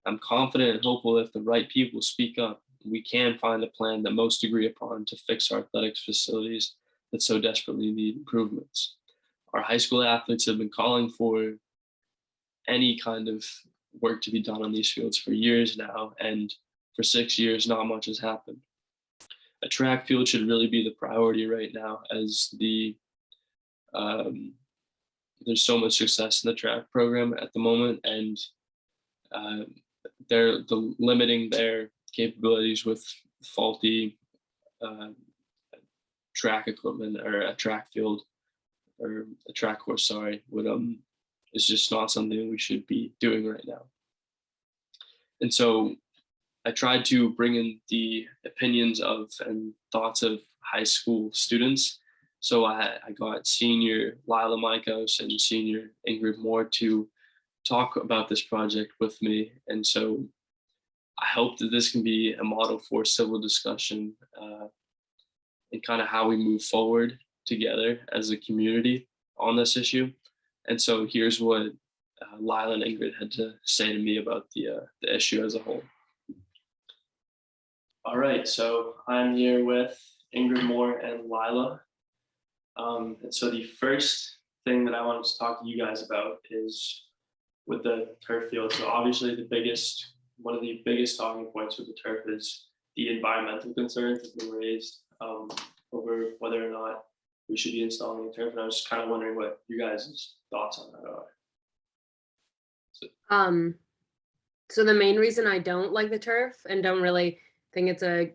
I'm confident and hopeful that if the right people speak up, we can find a plan that most agree upon to fix our athletics facilities that so desperately need improvements. Our high school athletes have been calling for any kind of work to be done on these fields for years now, and for 6 years, not much has happened. A track field should really be the priority right now, as there's so much success in the track program at the moment, and they're limiting their capabilities with faulty track equipment or a track field or a track course, sorry, is just not something we should be doing right now. And so I tried to bring in the opinions of and thoughts of high school students. So I got senior Lila Maikos and senior Ingrid Moore to talk about this project with me. And so I hope that this can be a model for civil discussion and kind of how we move forward. together as a community on this issue. And so here's what Lila and Ingrid had to say to me about the issue as a whole. All right, so I'm here with Ingrid Moore and Lila. And so the first thing that I wanted to talk to you guys about is with the turf field. So obviously one of the biggest talking points with the turf is the environmental concerns that have been raised over whether or not we should be installing a turf. And I was just kind of wondering what you guys' thoughts on that are. So the main reason I don't like the turf and don't really think it's a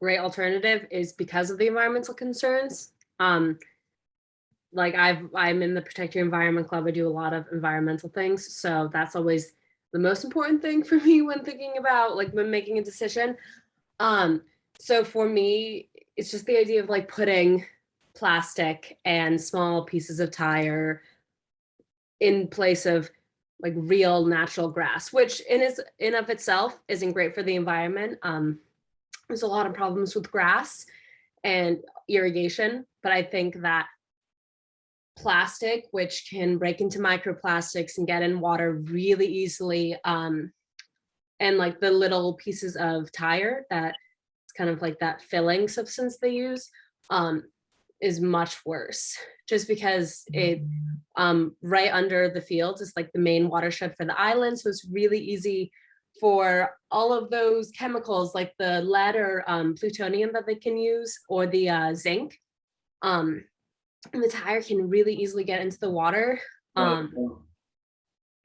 great alternative is because of the environmental concerns. Like I'm in the Protect Your Environment Club. I do a lot of environmental things. So that's always the most important thing for me when thinking about like when making a decision. So for me, it's just the idea of like putting plastic and small pieces of tire in place of like real natural grass, which in of itself isn't great for the environment. There's a lot of problems with grass and irrigation, but I think that plastic, which can break into microplastics and get in water really easily, and like the little pieces of tire that it's kind of like that filling substance they use, is much worse, just because it right under the field is like the main watershed for the island. So it's really easy for all of those chemicals like the lead or plutonium that they can use, or the zinc. And the tire can really easily get into the water. And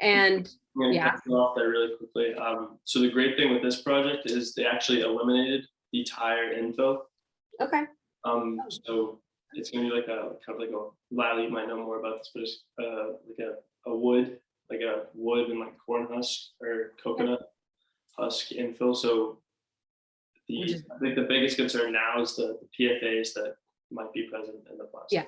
I'm going to yeah. cut you off there really quickly. So the great thing with this project is they actually eliminated the tire infill. Okay. So it's going to be like a kind of like a, Lila, you might know more about this, but it's like a wood and like corn husk or coconut husk infill. So I think the biggest concern now is the PFAs that might be present in the plastic. Yeah.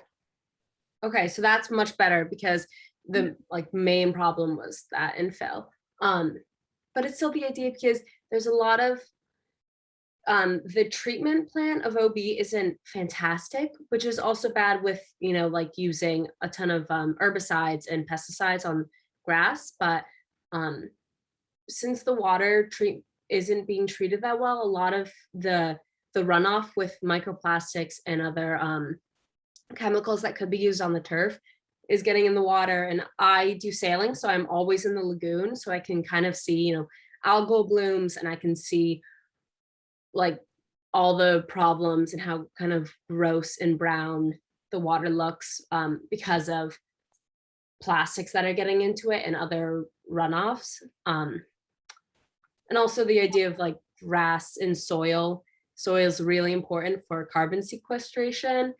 Okay, so that's much better because the like main problem was that infill. But it's still the idea because there's a lot of the treatment plan of OB isn't fantastic, which is also bad with, you know, like using a ton of herbicides and pesticides on grass. But since the water isn't being treated that well, a lot of the runoff with microplastics and other chemicals that could be used on the turf is getting in the water. And I do sailing, so I'm always in the lagoon, so I can kind of see, you know, algal blooms, and I can see like all the problems and how kind of gross and brown the water looks because of plastics that are getting into it and other runoffs. And also the idea of like grass and soil. Soil is really important for carbon sequestration,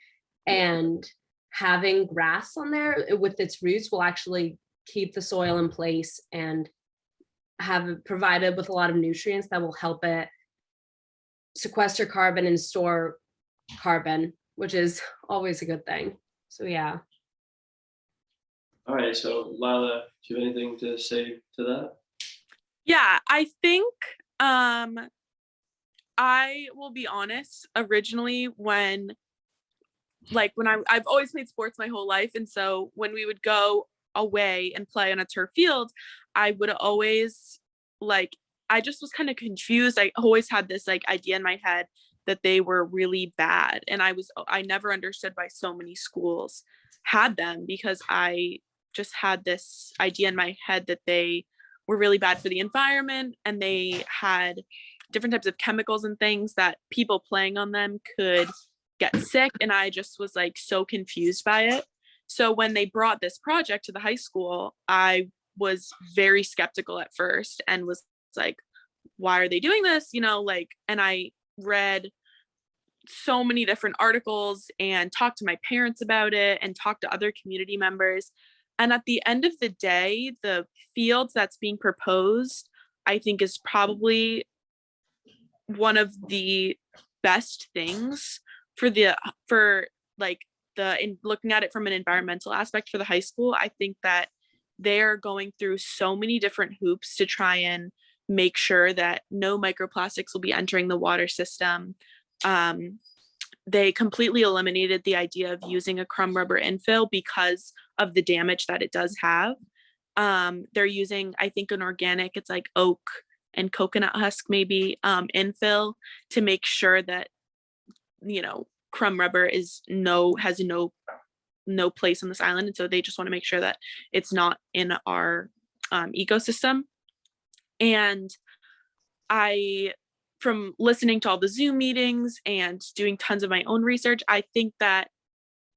and having grass on there with its roots will actually keep the soil in place and have it provided with a lot of nutrients that will help it sequester carbon and store carbon, which is always a good thing. So yeah. All right, so Lila, do you have anything to say to that? Yeah, I think I will be honest, originally when I've always played sports my whole life, and so when we would go away and play on a turf field, I would always I just was kind of confused. I always had this like idea in my head that they were really bad, and I never understood why so many schools had them, because I just had this idea in my head that they were really bad for the environment, and they had different types of chemicals and things that people playing on them could get sick, and I just was like so confused by it. So when they brought this project to the high school, I was very skeptical at first and was like, why are they doing this, you know, like, and I read so many different articles and talked to my parents about it and talked to other community members, and at the end of the day, the field that's being proposed, I think, is probably one of the best things in looking at it from an environmental aspect for the high school. I think that they're going through so many different hoops to try and make sure that no microplastics will be entering the water system. they completely eliminated the idea of using a crumb rubber infill because of the damage that it does have. They're using, I think, an organic, it's like oak and coconut husk maybe, infill to make sure that, you know, crumb rubber has no place on this island. And so they just want to make sure that it's not in our ecosystem. And from listening to all the Zoom meetings and doing tons of my own research, I think that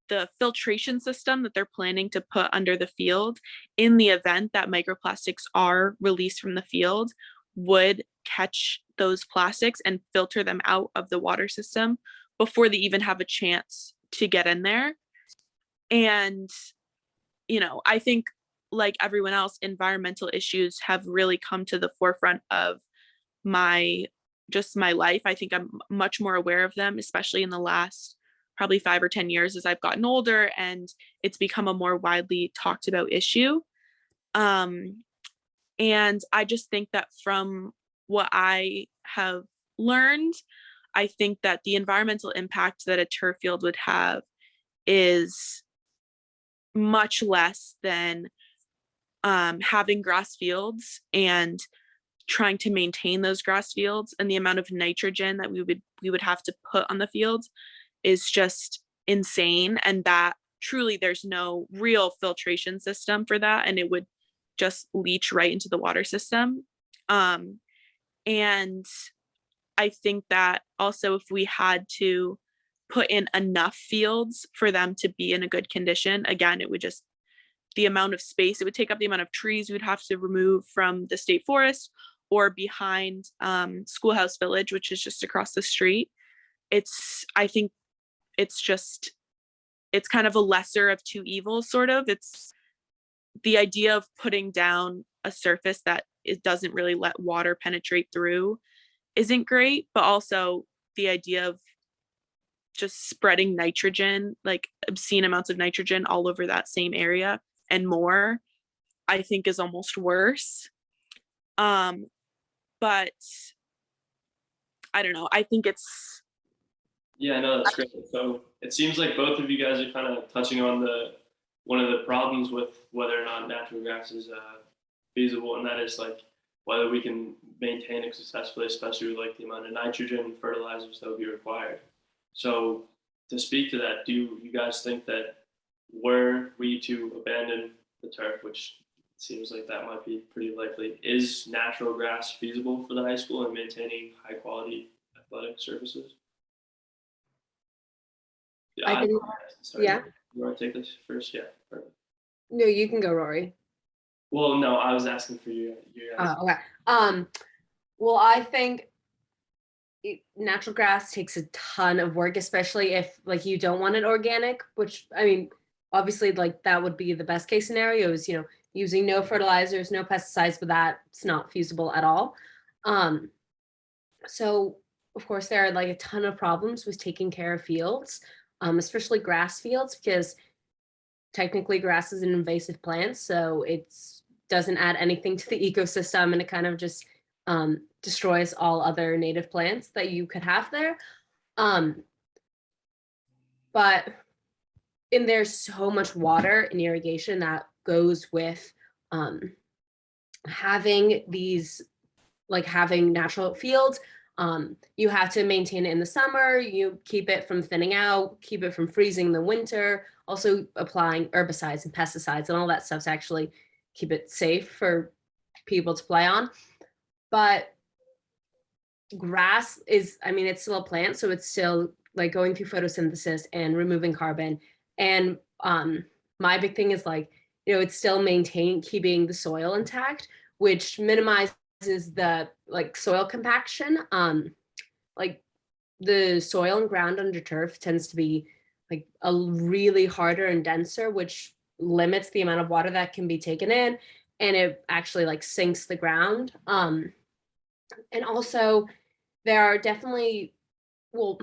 the filtration system that they're planning to put under the field in the event that microplastics are released from the field would catch those plastics and filter them out of the water system before they even have a chance to get in there. And, you know, I think like everyone else, environmental issues have really come to the forefront of my life. I think I'm much more aware of them, especially in the last probably 5 or 10 years as I've gotten older, and it's become a more widely talked about issue. And I just think that from what I have learned, I think that the environmental impact that a turf field would have is much less than having grass fields and trying to maintain those grass fields, and the amount of nitrogen that we would have to put on the fields is just insane. And that truly there's no real filtration system for that, and it would just leach right into the water system. And I think that also if we had to put in enough fields for them to be in a good condition, again, it would just, the amount of space it would take up, the amount of trees we would have to remove from the state forest or behind Schoolhouse Village, which is just across the street. I think it's kind of a lesser of two evils, sort of. It's the idea of putting down a surface that it doesn't really let water penetrate through isn't great, but also the idea of just spreading nitrogen, like obscene amounts of nitrogen all over that same area and more, I think is almost worse. But I don't know. I think it's. Yeah, no, that's great. So it seems like both of you guys are kind of touching on one of the problems with whether or not natural gas is feasible, and that is like whether we can maintain it successfully, especially with like the amount of nitrogen and fertilizers that would be required. So to speak to that, do you guys think that were we to abandon the turf, which seems like that might be pretty likely, is natural grass feasible for the high school in maintaining high quality athletic surfaces? I think, sorry, yeah. You want to take this first? Yeah. Perfect. No, you can go, Rory. Well, no, I was asking for you. Guys. Okay. Well, I think natural grass takes a ton of work, especially if like you don't want it organic, which I mean, obviously like that would be the best case scenario is, you know, using no fertilizers, no pesticides, but that's not feasible at all. So of course there are like a ton of problems with taking care of fields, especially grass fields, because technically grass is an invasive plant, so it's doesn't add anything to the ecosystem, and it kind of just destroys all other native plants that you could have there. But there's so much water and irrigation that goes with having these, like having natural fields. You have to maintain it in the summer, you keep it from thinning out, keep it from freezing in the winter, also applying herbicides and pesticides and all that stuff to actually keep it safe for people to play on. But grass is, I mean, it's still a plant, so it's still like going through photosynthesis and removing carbon. And my big thing is like, you know, it's still keeping the soil intact, which minimizes the like soil compaction. Like the soil and ground under turf tends to be like a really harder and denser, which limits the amount of water that can be taken in, and it actually like sinks the ground. And also there are definitely, well,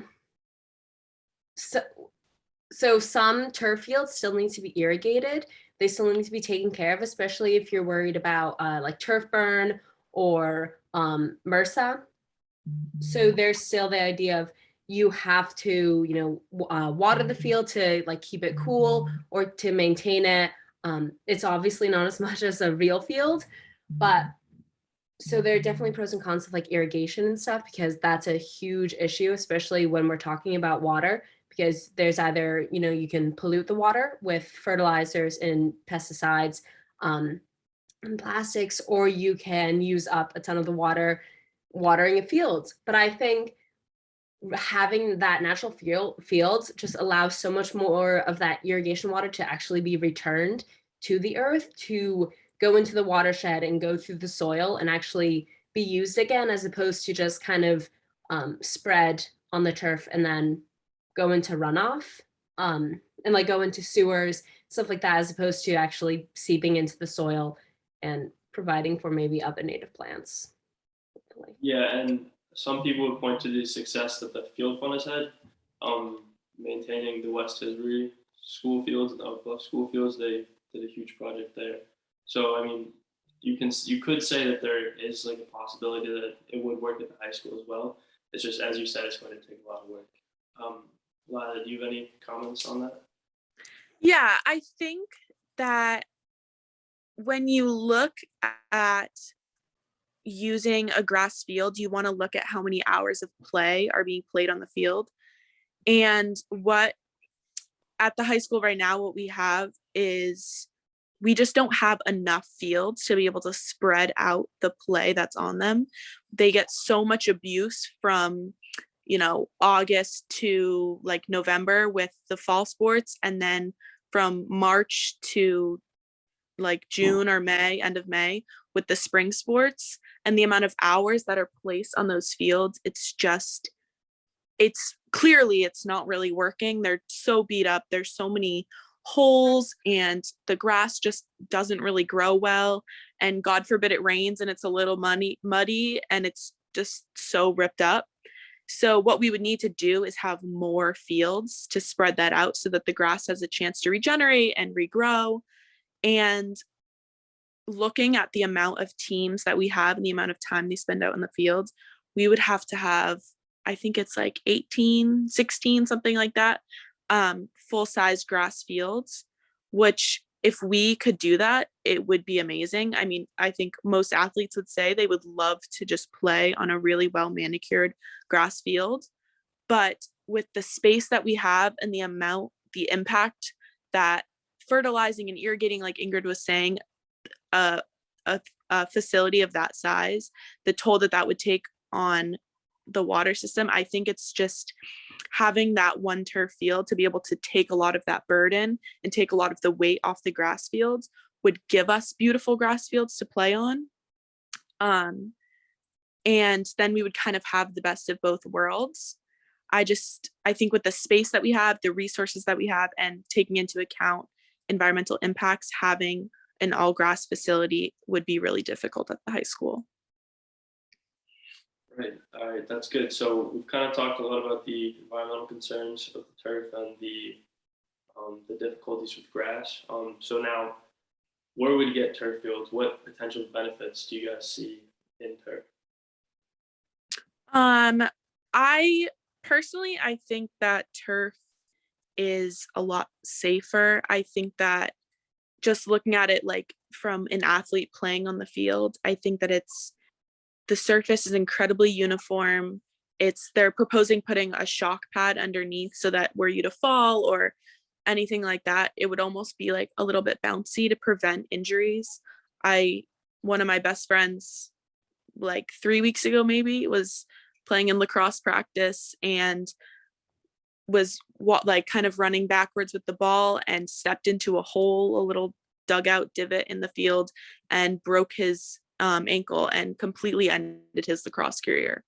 so some turf fields still need to be irrigated. They still need to be taken care of, especially if you're worried about like turf burn or MRSA. So there's still the idea of, you have to, water the field to like keep it cool or to maintain it. It's obviously not as much as a real field, but so there are definitely pros and cons of like irrigation and stuff, because that's a huge issue, especially when we're talking about water, because there's either, you can pollute the water with fertilizers and pesticides, and plastics, or you can use up a ton of the water watering a field. But I think having that natural fields just allows so much more of that irrigation water to actually be returned to the earth, to go into the watershed and go through the soil and actually be used again, as opposed to just kind of spread on the turf and then go into runoff, and like go into sewers, stuff like that, as opposed to actually seeping into the soil and providing for maybe other native plants. Hopefully. Yeah, and some people would point to the success that the field fund has had, maintaining the West Tisbury school fields and Oak Bluff school fields. They did a huge project there. So I mean, you could say that there is like a possibility that it would work at the high school as well. It's just, as you said, it's going to take a lot of work. Lila, do you have any comments on that? Yeah, I think that when you look at using a grass field, you want to look at how many hours of play are being played on the field. And what at the high school right now, what we have is we just don't have enough fields to be able to spread out the play that's on them. They get so much abuse from, August to like November with the fall sports, and then from March to like June or May, end of May, with the spring sports, and the amount of hours that are placed on those fields, it's clearly it's not really working. They're so beat up. There's so many holes, and the grass just doesn't really grow well. And God forbid it rains and it's a little muddy and it's just so ripped up. So what we would need to do is have more fields to spread that out so that the grass has a chance to regenerate and regrow. And looking at the amount of teams that we have and the amount of time they spend out in the fields, we would have to have, I think it's like 18, 16, something like that, full-size grass fields, which if we could do that, it would be amazing. I mean, I think most athletes would say they would love to just play on a really well manicured grass field. But with the space that we have and the impact that fertilizing and irrigating, like Ingrid was saying, a facility of that size, the toll that would take on the water system, I think it's just having that one turf field to be able to take a lot of that burden and take a lot of the weight off the grass fields would give us beautiful grass fields to play on. And then we would kind of have the best of both worlds. I think with the space that we have, the resources that we have, and taking into account environmental impacts, having an all grass facility would be really difficult at the high school. Right. All right. That's good. So we've kind of talked a lot about the environmental concerns of the turf and the difficulties with grass. So now, where would you get turf fields? What potential benefits do you guys see in turf? I personally, I think that turf is a lot safer. I think that just looking at it like from an athlete playing on the field, I think that the surface is incredibly uniform. They're proposing putting a shock pad underneath so that were you to fall or anything like that, it would almost be like a little bit bouncy to prevent injuries. One of my best friends, like 3 weeks ago, maybe, was playing in lacrosse practice and was like kind of running backwards with the ball and stepped into a little dugout divot in the field, and broke his ankle and completely ended his lacrosse career.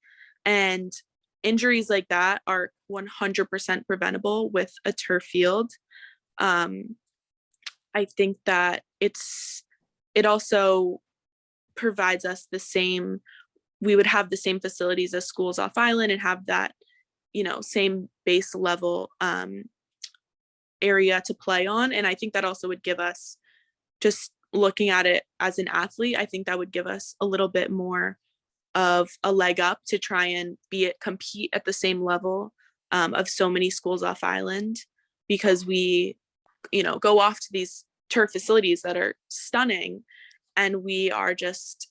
And injuries like that are 100% preventable with a turf field. I think that it also provides us we would have the same facilities as schools off island and have that, same base level area to play on. And I think that also would give us, just looking at it as an athlete, I think that would give us a little bit more of a leg up to try and compete at the same level of so many schools off island, because we, go off to these turf facilities that are stunning, and we are just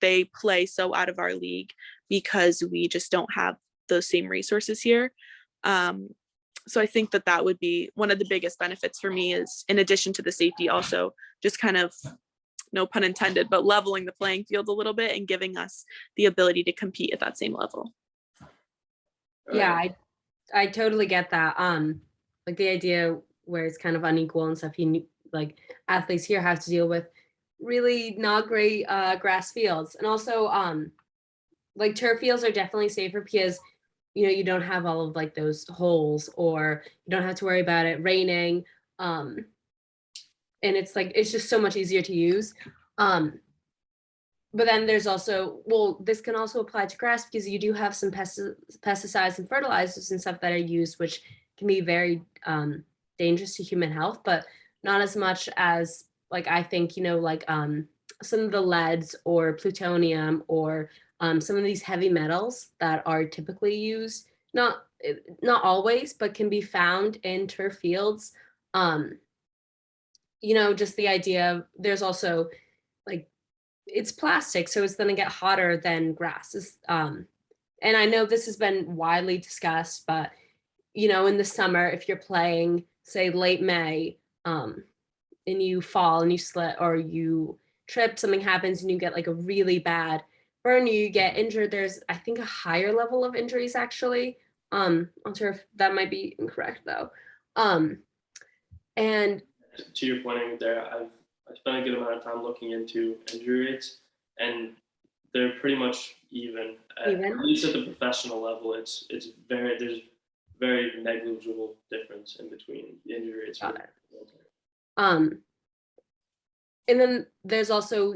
they play so out of our league because we just don't have those same resources here. So I think that would be one of the biggest benefits for me, is in addition to the safety, also just kind of, no pun intended, but leveling the playing field a little bit and giving us the ability to compete at that same level. Yeah, I totally get that. Like the idea where it's kind of unequal and stuff. Like athletes here have to deal with really not great grass fields, and also like turf fields are definitely safer because you don't have all of like those holes, or you don't have to worry about it raining. And it's just so much easier to use. But then there's also, this can also apply to grass because you do have some pesticides and fertilizers and stuff that are used, which can be very dangerous to human health, but not as much as like I think, like some of the leads or plutonium or some of these heavy metals that are typically used, not always, but can be found in turf fields. Just the idea of, there's also like, it's plastic, so it's going to get hotter than grass. And I know this has been widely discussed, but in the summer, if you're playing, say late May, and you fall and you slip or you trip, something happens and you get like a really bad burn, you get injured. There's, I think, a higher level of injuries actually. On turf. That might be incorrect though. And to your point there, I spent a good amount of time looking into injury rates, and they're pretty much even. At least at the professional level, there's very negligible difference in between the injury rates. And then there's also,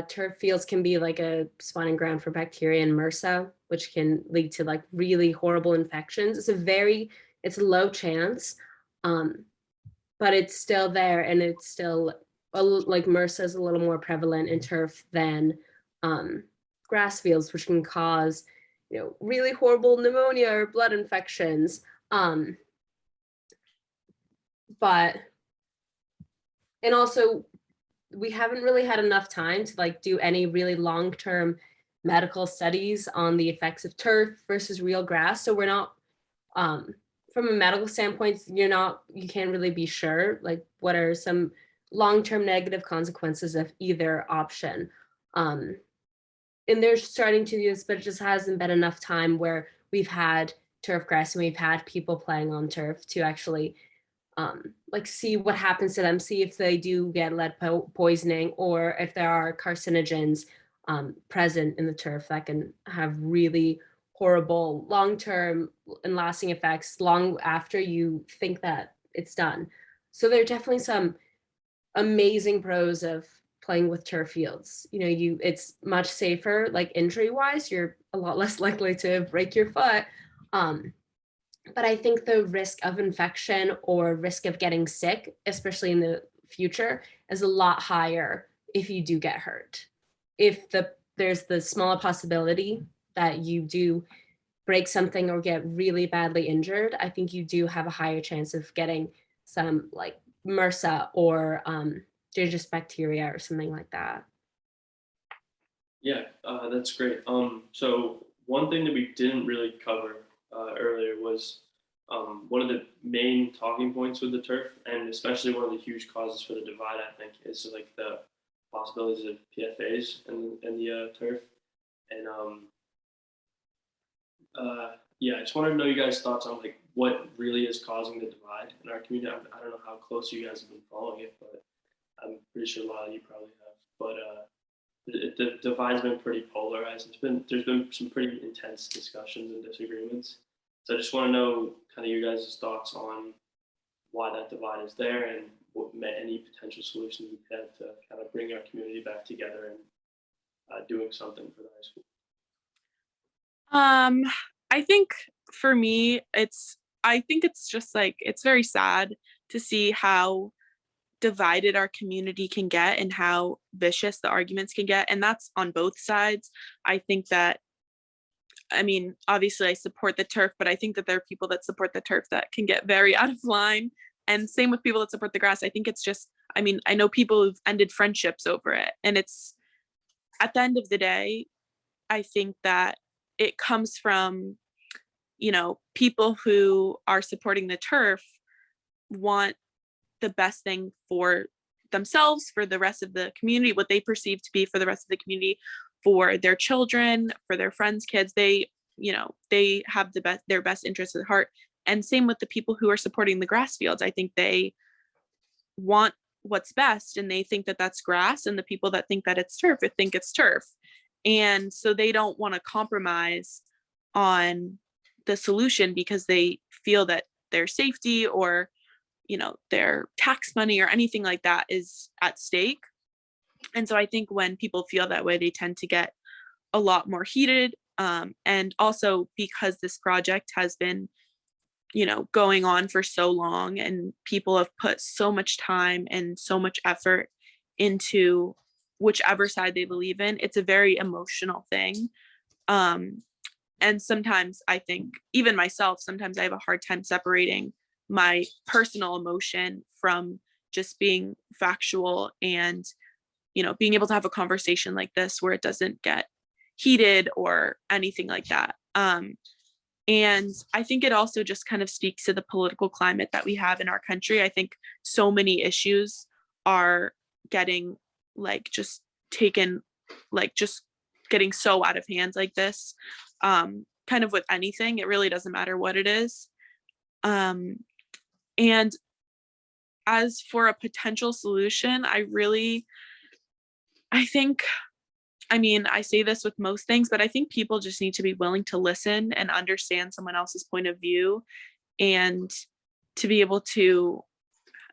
turf fields can be like a spawning ground for bacteria and MRSA, which can lead to like really horrible infections. It's a low chance, but it's still there, and it's still like MRSA is a little more prevalent in turf than grass fields, which can cause, really horrible pneumonia or blood infections. But, and also, we haven't really had enough time to like do any really long-term medical studies on the effects of turf versus real grass. So we're not, from a medical standpoint, you can't really be sure like what are some long-term negative consequences of either option. And they're starting to do this, but it just hasn't been enough time where we've had turf grass and we've had people playing on turf to actually like see what happens to them, see if they do get lead poisoning, or if there are carcinogens present in the turf that can have really horrible long-term and lasting effects long after you think that it's done. So there are definitely some amazing pros of playing with turf fields. It's much safer, like injury wise, you're a lot less likely to break your foot. But I think the risk of infection or risk of getting sick, especially in the future, is a lot higher if you do get hurt. If there's the smaller possibility that you do break something or get really badly injured, I think you do have a higher chance of getting some like MRSA or dangerous bacteria or something like that. Yeah, that's great. So one thing that we didn't really cover earlier was one of the main talking points with the turf, and especially one of the huge causes for the divide, I think, is like the possibilities of PFAs in the turf. And yeah, I just wanted to know you guys' thoughts on like what really is causing the divide in our community. I don't know how close you guys have been following it, but I'm pretty sure a lot of you probably have. But the divide's been pretty polarized. There's been some pretty intense discussions and disagreements. So I just want to know kind of your guys' thoughts on why that divide is there, and what any potential solutions we have to kind of bring our community back together and doing something for the high school. I think for me, it's just like, it's very sad to see how divided our community can get and how vicious the arguments can get. And that's on both sides. I think that I mean, obviously I support the turf, but I think that there are people that support the turf that can get very out of line. And same with people that support the grass. I think it's just, I mean, I know people who've ended friendships over it. And it's, at the end of the day, I think that it comes from, you know, people who are supporting the turf want the best thing for themselves, for the rest of the community, what they perceive to be for the rest of the community, for their children, for their friends' kids. They, you know, they have their best interests at heart. And same with the people who are supporting the grass fields. I think they want what's best and they think that that's grass, and the people that think that it's turf, I think it's turf. And so they don't want to compromise on the solution because they feel that their safety or, you know, their tax money or anything like that is at stake. And so I think when people feel that way, they tend to get a lot more heated. And also because this project has been, you know, going on for so long and people have put so much time and so much effort into whichever side they believe in, it's a very emotional thing. And sometimes I think, even myself, sometimes I have a hard time separating my personal emotion from just being factual and, you know, being able to have a conversation like this where it doesn't get heated or anything like that. And I think it also just kind of speaks to the political climate that we have in our country. I think so many issues are getting like just taken, like just getting so out of hand like this. Kind of with anything, it really doesn't matter what it is. And as for a potential solution, I think, I mean, I say this with most things, but I think people just need to be willing to listen and understand someone else's point of view and to be able to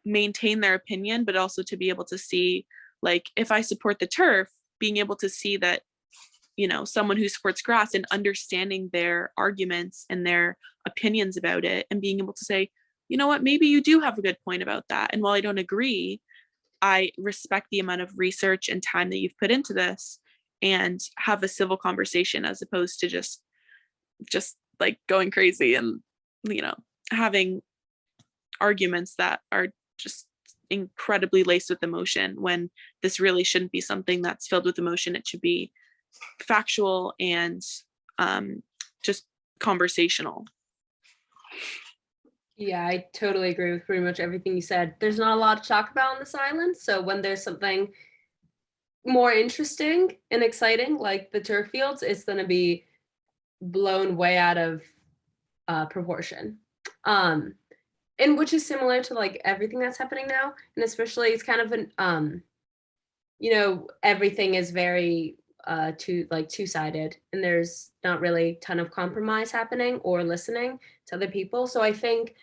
maintain their opinion, but also to be able to see, like, if I support the turf, being able to see that, you know, someone who supports grass and understanding their arguments and their opinions about it and being able to say, you know what, maybe you do have a good point about that. And while I don't agree, I respect the amount of research and time that you've put into this, and have a civil conversation as opposed to just like going crazy and, you know, having arguments that are just incredibly laced with emotion, when this really shouldn't be something that's filled with emotion. It should be factual and just conversational. Yeah, I totally agree with pretty much everything you said. There's not a lot to talk about on this island, so when there's something more interesting and exciting like the turf fields, it's going to be blown way out of proportion. And which is similar to like everything that's happening now, and especially it's kind of an you know, everything is very two-sided, and there's not really a ton of compromise happening or listening to other people. So I think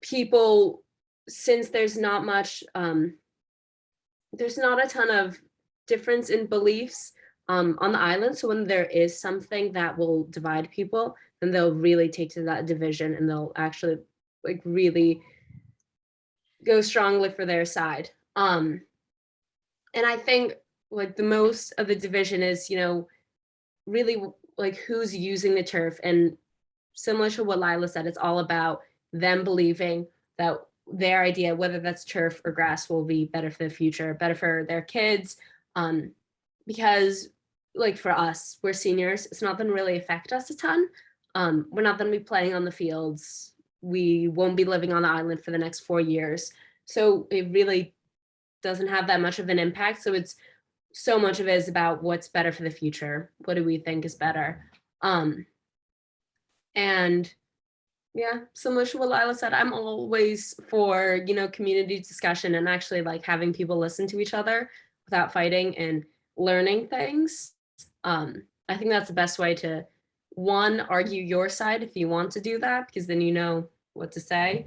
people, since there's not much there's not a ton of difference in beliefs on the island, so when there is something that will divide people, then they'll really take to that division and they'll actually like really go strongly for their side. And I think like the most of the division is, you know, really like who's using the turf. And similar to what Lila said, it's all about them believing that their idea, whether that's turf or grass, will be better for the future, better for their kids. Because like for us, we're seniors, it's not gonna really affect us a ton. We're not gonna be playing on the fields. We won't be living on the island for the next 4 years. So it really doesn't have that much of an impact. So it's so much of it is about what's better for the future. What do we think is better? And yeah, similar to what Lila said, I'm always for, you know, community discussion and actually like having people listen to each other without fighting and learning things. I think that's the best way to, one, argue your side if you want to do that, because then you know what to say.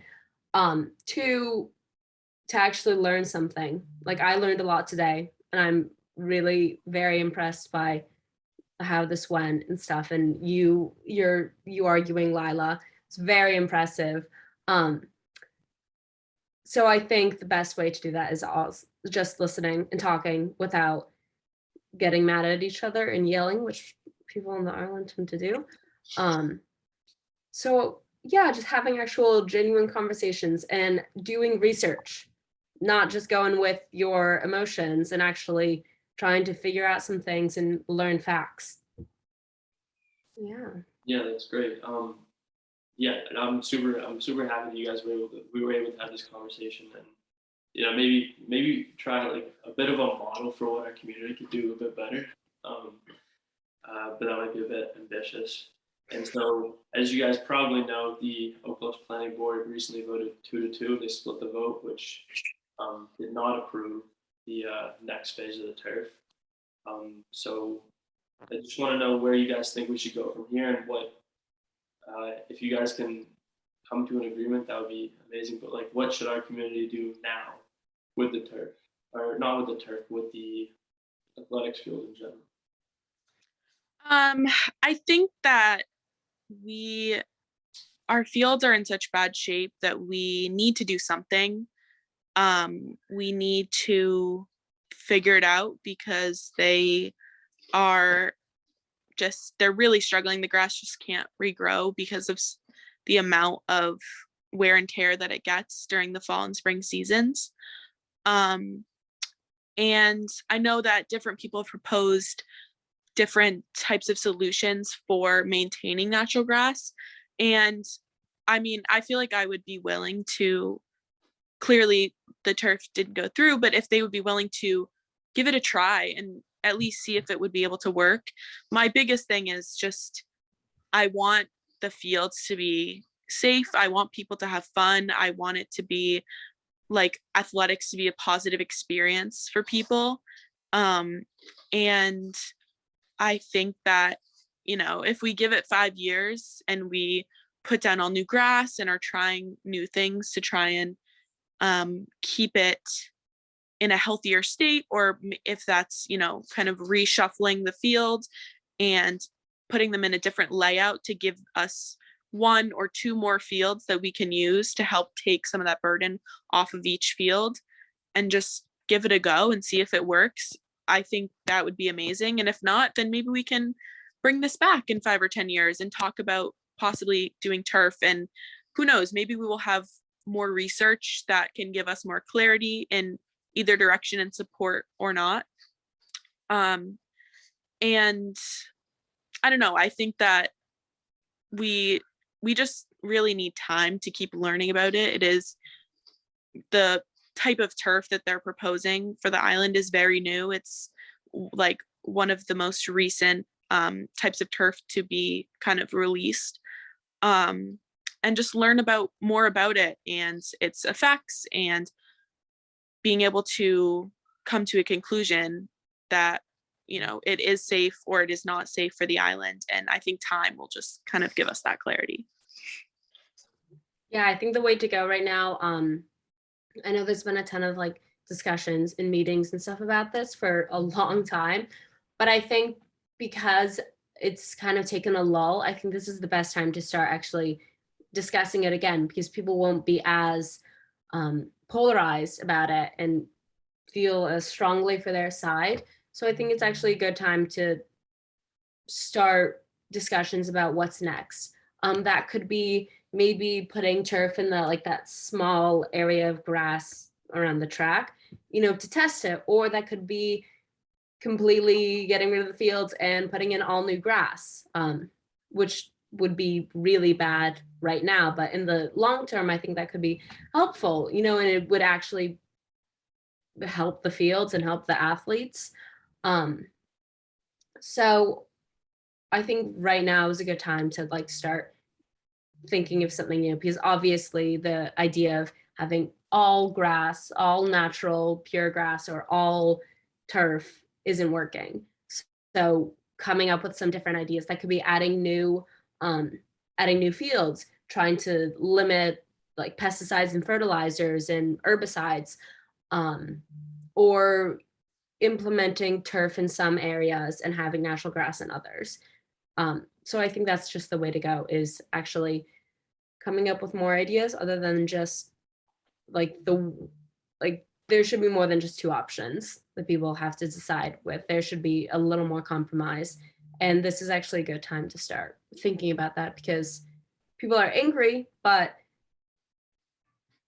Two, to actually learn something. Like I learned a lot today, and I'm really very impressed by how this went and stuff. And you arguing, Lila, it's very impressive. So I think the best way to do that is just listening and talking without getting mad at each other and yelling, which people on the island tend to do. So yeah, just having actual genuine conversations and doing research, not just going with your emotions and actually trying to figure out some things and learn facts. Yeah. Yeah, that's great. Yeah, and I'm super happy that you guys we were able to have this conversation, and maybe try like a bit of a model for what our community could do a bit better. But that might be a bit ambitious. And so, as you guys probably know, the Oakland Planning Board recently voted 2-2. They split the vote, which did not approve the next phase of the turf. So I just want to know where you guys think we should go from here, and what if you guys can come to an agreement, that would be amazing. But like, what should our community do now with the turf, or not with the turf, with the athletics field in general? I think that our fields are in such bad shape that we need to do something. We need to figure it out because they're really struggling. The grass just can't regrow because of the amount of wear and tear that it gets during the fall and spring seasons. And I know that different people have proposed different types of solutions for maintaining natural grass. And I mean, I feel like I would be willing to, clearly the turf didn't go through, but if they would be willing to give it a try and at least see if it would be able to work. My biggest thing is just, I want the fields to be safe. I want people to have fun. I want it to be like athletics to be a positive experience for people. And I think that, if we give it 5 years and we put down all new grass and are trying new things to try and keep it in a healthier state, or if that's, kind of reshuffling the field and putting them in a different layout to give us 1 or 2 more fields that we can use to help take some of that burden off of each field and just give it a go and see if it works. I think that would be amazing. And if not, then maybe we can bring this back in 5 or 10 years and talk about possibly doing turf. And who knows, maybe we will have more research that can give us more clarity in either direction and support or not. And I don't know, I think that we just really need time to keep learning about it. It is the type of turf that they're proposing for the island is very new. It's like one of the most recent types of turf to be kind of released, and just learn more about it and its effects, and being able to come to a conclusion that it is safe or it is not safe for the island. And I think time will just kind of give us that clarity. Yeah, I think the way to go right now, I know there's been a ton of like discussions and meetings and stuff about this for a long time, but I think because it's kind of taken a lull, I think this is the best time to start actually discussing it again, because people won't be as polarized about it and feel as strongly for their side. So I think it's actually a good time to start discussions about what's next. That could be maybe putting turf in that small area of grass around the track, to test it, or that could be completely getting rid of the fields and putting in all new grass, which would be really bad right now. But in the long term, I think that could be helpful, and it would actually help the fields and help the athletes. So I think right now is a good time to start thinking of something new, because obviously the idea of having all grass, all natural, pure grass, or all turf isn't working. So coming up with some different ideas that could be adding new fields, trying to limit like pesticides and fertilizers and herbicides, or implementing turf in some areas and having natural grass in others. So I think that's just the way to go, is actually coming up with more ideas other than just there should be more than just 2 options that people have to decide with. There should be a little more compromise And this is actually a good time to start thinking about that because people are angry, but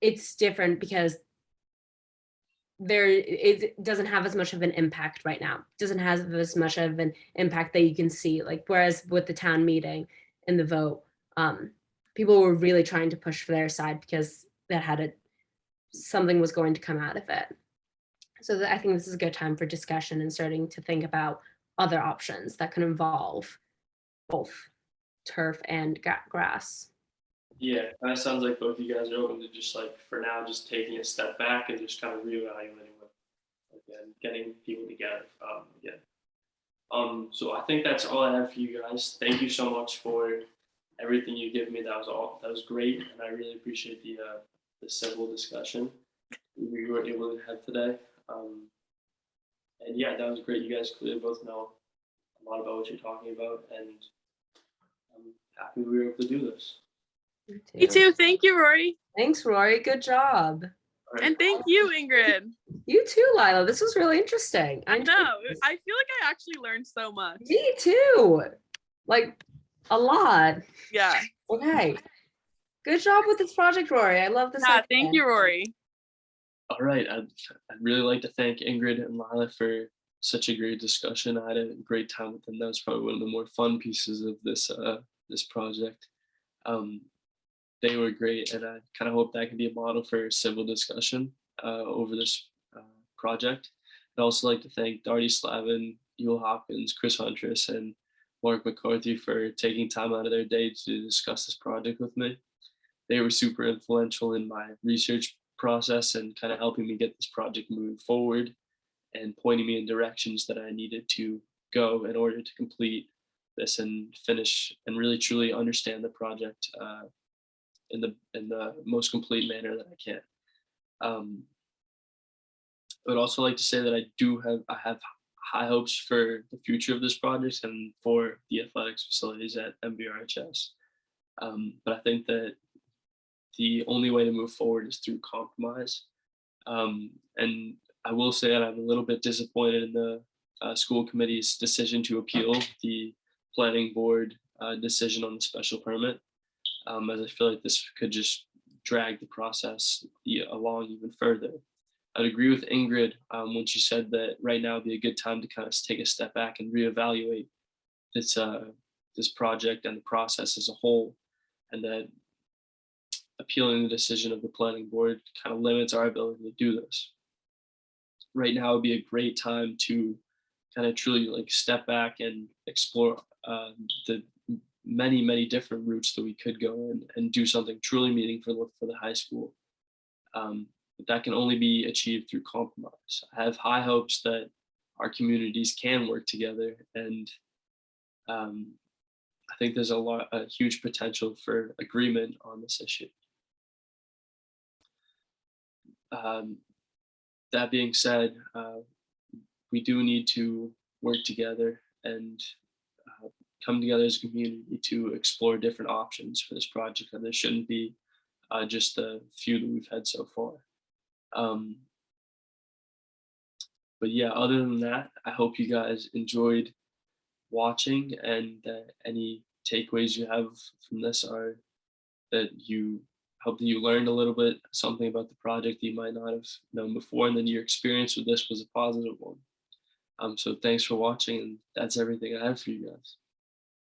it's different because it doesn't have as much of an impact right now. It doesn't have as much of an impact that you can see. Like whereas with the town meeting and the vote, people were really trying to push for their side because that had something was going to come out of it. So I think this is a good time for discussion and starting to think about other options that can involve both turf and grass. Yeah, kind of sounds like both you guys are open to just like for now, just taking a step back and just kind of reevaluating what, again, getting people together again. So I think that's all I have for you guys. Thank you so much for everything you gave me. That was great, and I really appreciate the civil discussion we were able to have today. And yeah, that was great. You guys clearly both know a lot about what you're talking about, and I'm happy we were able to do this. Me too. Thank you, Rory. Thanks, Rory. Good job. All right. And thank you, Ingrid. You too, Lila. This was really interesting. I know. I feel like I actually learned so much. Me too. Like a lot. Yeah. Okay. Good job with this project, Rory. I love this. Yeah, idea. thank you, Rory. All right. I'd really like to thank Ingrid and Lila for such a great discussion. I had a great time with them. That was probably one of the more fun pieces of this project. They were great, and I kind of hope that can be a model for civil discussion over this project. I'd also like to thank Darty Slavin, Yule Hopkins, Chris Huntress, and Mark McCarthy for taking time out of their day to discuss this project with me. They were super influential in my research process and kind of helping me get this project moving forward and pointing me in directions that I needed to go in order to complete this and finish and really truly understand the project in the most complete manner that I can. I would also like to say that I have high hopes for the future of this project and for the athletics facilities at MVRHS. But I think that the only way to move forward is through compromise. And I will say that I'm a little bit disappointed in the school committee's decision to appeal the planning board decision on the special permit, as I feel like this could just drag the process along even further. I'd agree with Ingrid when she said that right now would be a good time to kind of take a step back and reevaluate this project and the process as a whole, and that appealing the decision of the planning board kind of limits our ability to do this. Right now would be a great time to kind of truly like step back and explore the many different routes that we could go in and do something truly meaningful for the high school. But that can only be achieved through compromise. I have high hopes that our communities can work together, and I think there's a huge potential for agreement on this issue. That being said, we do need to work together and come together as a community to explore different options for this project, and there shouldn't be just the few that we've had so far. But yeah, other than that, I hope you guys enjoyed watching, and any takeaways you have from this are that you hope that you learned a little bit something about the project that you might not have known before, and then your experience with this was a positive one. So thanks for watching, and that's everything I have for you guys.